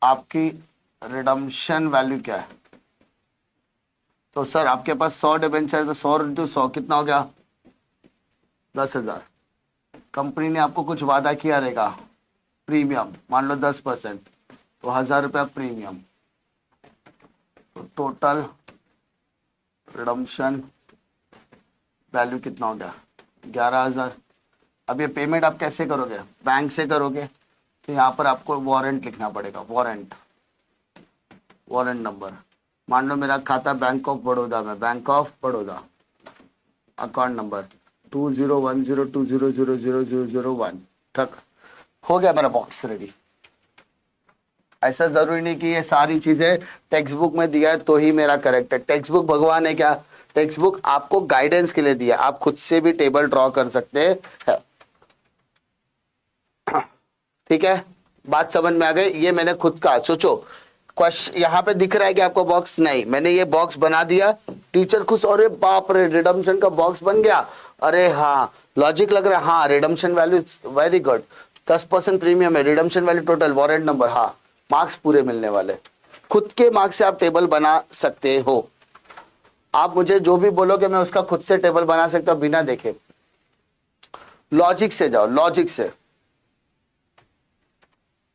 आपकी रिडम्पशन वैल्यू क्या है? तो सर आपके पास 100 डिबेंचर है, तो 100 इंटू 100 कितना हो गया? 10,000। कंपनी ने आपको कुछ वादा किया रहेगा, प्रीमियम मान लो 10%, तो 1,000 रुपया प्रीमियम, तो टोटल रिडम्पशन वैल्यू कितना हो गया? 11,000। अब ये पेमेंट आप कैसे करोगे? बैंक से करोगे, तो यहाँ पर आपको वारंट लिखना पड़ेगा, वारंट नंबर। मान लो मेरा खाता बैंक ऑफ बड़ौदा में, bank of Baroda, account number 201020000001, तक हो गया मेरा बॉक्स रेडी। ऐसा जरूरी नहीं कि ये सारी चीजें टेक्स्ट बुक में दिया है तो ही मेरा करेक्ट है। टेक्स्ट बुक भगवान है क्या? टेक्स्ट बुक आपको गाइडेंस के लिए दिया, आप खुद से भी टेबल ड्रॉ कर सकते हैं। ठीक है, बात समझ में आ गई? ये मैंने खुद का, सोचो क्वेश्चन यहाँ पे दिख रहा है कि आपको बॉक्स नहीं, मैंने ये बॉक्स बना दिया, टीचर खुश, अरे बाप रे रिडम्पशन का बॉक्स बन गया, अरे हाँ लॉजिक लग रहा है, हाँ redemption value very good, 10% premium है, redemption value total, warrant number, हाँ मार्क्स पूरे मिलने वाले। खुद के मार्क्स से आप टेबल बना सकते हो। आप मुझे जो भी बोलोगे मैं उसका खुद से टेबल बना सकता हूं बिना देखे। लॉजिक से जाओ, लॉजिक से।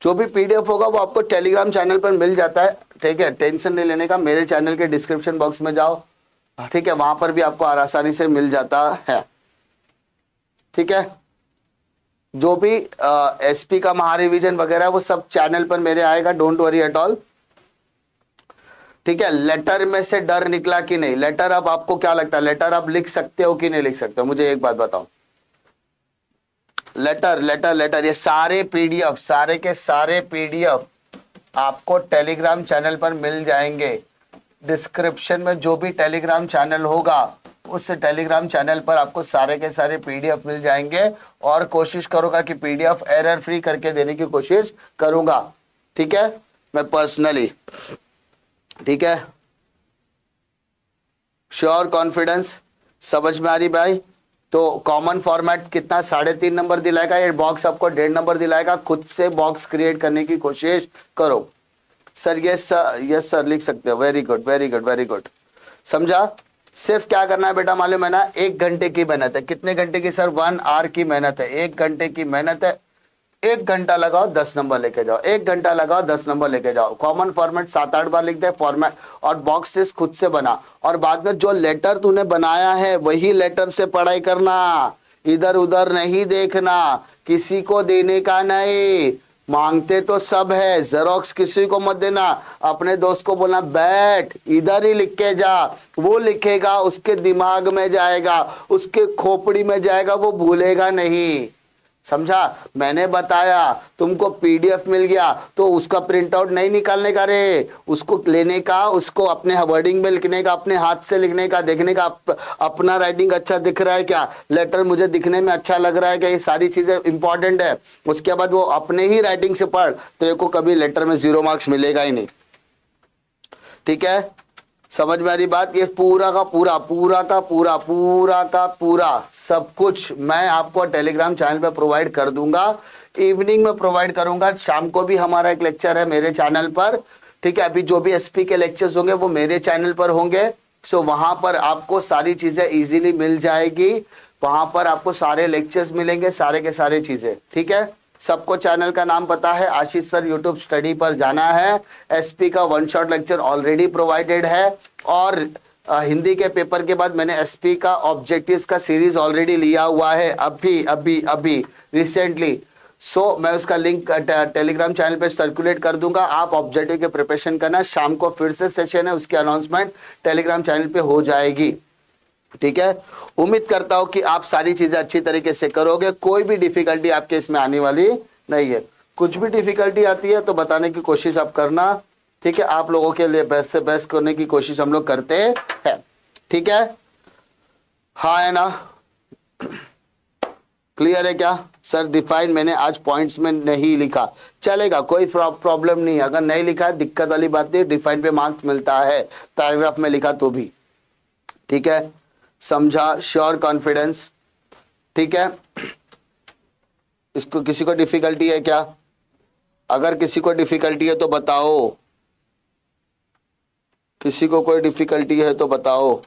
जो भी पीडीएफ होगा वो आपको टेलीग्राम चैनल पर मिल जाता है, ठीक है, टेंशन नहीं लेने का। मेरे चैनल के डिस्क्रिप्शन बॉक्स में जाओ, ठीक है, वहां पर भी आपको आसानी से मिल जाता है, ठीक है। जो भी एसपी का महारिवीजन वगैरह वो सब चैनल पर मेरे आएगा, डोंट वरी एट ऑल, ठीक है। लेटर में से डर निकला कि नहीं? लेटर अब आपको क्या लगता है, लेटर आप लिख सकते हो कि नहीं लिख सकते हो? मुझे एक बात बताओ। लेटर लेटर लेटर, ये सारे पीडीएफ, सारे के सारे पीडीएफ आपको टेलीग्राम चैनल पर मिल जाएंगे। डिस्क्रिप्शन में जो भी टेलीग्राम चैनल होगा उस टेलीग्राम चैनल पर आपको सारे के सारे पीडीएफ मिल जाएंगे, और कोशिश करूंगा कि पीडीएफ एरर फ्री करके देने की कोशिश करूंगा, ठीक है, मैं पर्सनली, ठीक है। श्योर, कॉन्फिडेंस, समझ में आ रही भाई? तो कॉमन फॉर्मेट कितना, 3.5 नंबर दिलाएगा, ये बॉक्स आपको 1.5 नंबर दिलाएगा। खुद से बॉक्स क्रिएट करने की कोशिश करो। Sir yes sir, yes sir लिख सकते हो, very good very good very good, समझा। सिर्फ क्या करना है बेटा, मालूम है ना, 1 घंटे की मेहनत है। कितने घंटे की सर? 1 आवर की मेहनत है, 1 घंटे की मेहनत है। 1 घंटा लगाओ 10 नंबर लेके जाओ, 1 घंटा लगाओ 10 नंबर लेके जाओ। कॉमन फॉर्मेट 7-8 बार लिख दे फॉर्मेट, और बॉक्सेस खुद से बना, और बाद में जो लेटर तूने बनाया है वही लेटर से पढ़ाई करना, इधर उधर नहीं देखना, किसी को देने का नहीं। मांगते तो सब है, जेरोक्स किसी को मत देना। अपने दोस्त को बोलना बैठ इधर ही लिख के जा, वो लिखेगा, उसके दिमाग में जाएगा, उसके खोपड़ी में जाएगा, वो भूलेगा नहीं, समझा। मैंने बताया तुमको पीडीएफ मिल गया तो उसका प्रिंट आउट नहीं निकालने का रे, उसको लेने का, उसको अपने वर्डिंग में लिखने का, अपने हाथ से लिखने का, देखने का अपना राइटिंग अच्छा दिख रहा है क्या, लेटर मुझे दिखने में अच्छा लग रहा है क्या, ये सारी चीजें इंपॉर्टेंट है। उसके बाद वो अपने ही राइटिंग से पढ़, तो को कभी लेटर में 0 मार्क्स मिलेगा ही नहीं, ठीक है। समझ में आ रही बात? ये पूरा का पूरा पूरा का पूरा पूरा का पूरा सब कुछ मैं आपको टेलीग्राम चैनल पे प्रोवाइड कर दूंगा। इवनिंग में प्रोवाइड करूंगा, शाम को भी हमारा एक लेक्चर है मेरे चैनल पर, ठीक है। अभी जो भी एसपी के लेक्चर्स होंगे वो मेरे चैनल पर होंगे, सो वहां पर आपको सारी चीजें इजीली मिल जाएगी, वहां पर आपको सारे लेक्चर्स मिलेंगे, सारे के सारे चीजें, ठीक है। सबको चैनल का नाम पता है, आशीष सर यूट्यूब स्टडी पर जाना है। एसपी का 1 शॉट लेक्चर ऑलरेडी प्रोवाइडेड है, और हिंदी के पेपर के बाद मैंने एसपी का ऑब्जेक्टिव्स का सीरीज ऑलरेडी लिया हुआ है, अभी अभी अभी रिसेंटली। सो मैं उसका लिंक टेलीग्राम चैनल पे सर्कुलेट कर दूंगा, आप ऑब्जेक्टिव के प्रिपरेशन करना। शाम को फिर से सेशन है, उसकी अनाउंसमेंट टेलीग्राम चैनल पे हो जाएगी, ठीक है। उम्मीद करता हूं कि आप सारी चीजें अच्छी तरीके से करोगे, कोई भी डिफिकल्टी आपके इसमें आने वाली नहीं है। कुछ भी डिफिकल्टी आती है तो बताने की कोशिश आप करना, ठीक है। आप लोगों के लिए बेस्ट से बेस्ट करने की कोशिश हम लोग करते हैं, ठीक है, हाँ है ना। क्लियर है क्या सर? डिफाइन मैंने आज पॉइंट्स में नहीं लिखा, चलेगा, कोई प्रॉब्लम नहीं। अगर नहीं लिखा है दिक्कत वाली बात नहीं, डिफाइन पे मार्क्स मिलता है, पैराग्राफ में लिखा तो भी। ठीक है, समझा? Sure confidence. ठीक है, इसको किसी को डिफिकल्टी है क्या? अगर किसी को डिफिकल्टी है तो बताओ, किसी को कोई डिफिकल्टी है तो बताओ।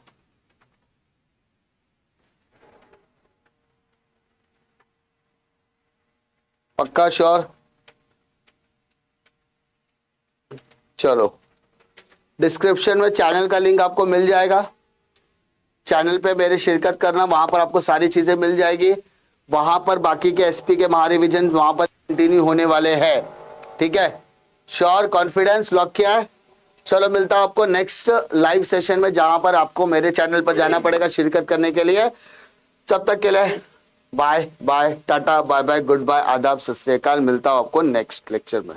पक्का श्योर? चलो, डिस्क्रिप्शन में चैनल का लिंक आपको मिल जाएगा, चैनल पे मेरे शिरकत करना, वहां पर आपको सारी चीजें मिल जाएगी। वहां पर बाकी के एसपी के महारिविजन वहां पर कंटिन्यू होने वाले हैं। ठीक है, श्योर कॉन्फिडेंस लॉक किया है। चलो, मिलता हूं आपको नेक्स्ट लाइव सेशन में, जहां पर आपको मेरे चैनल पर जाना पड़ेगा शिरकत करने के लिए। तब तक के लिए bye bye, tata, bye bye, goodbye, आदाब, सत श्री अकाल। मिलता हूं आपको नेक्स्ट लेक्चर में।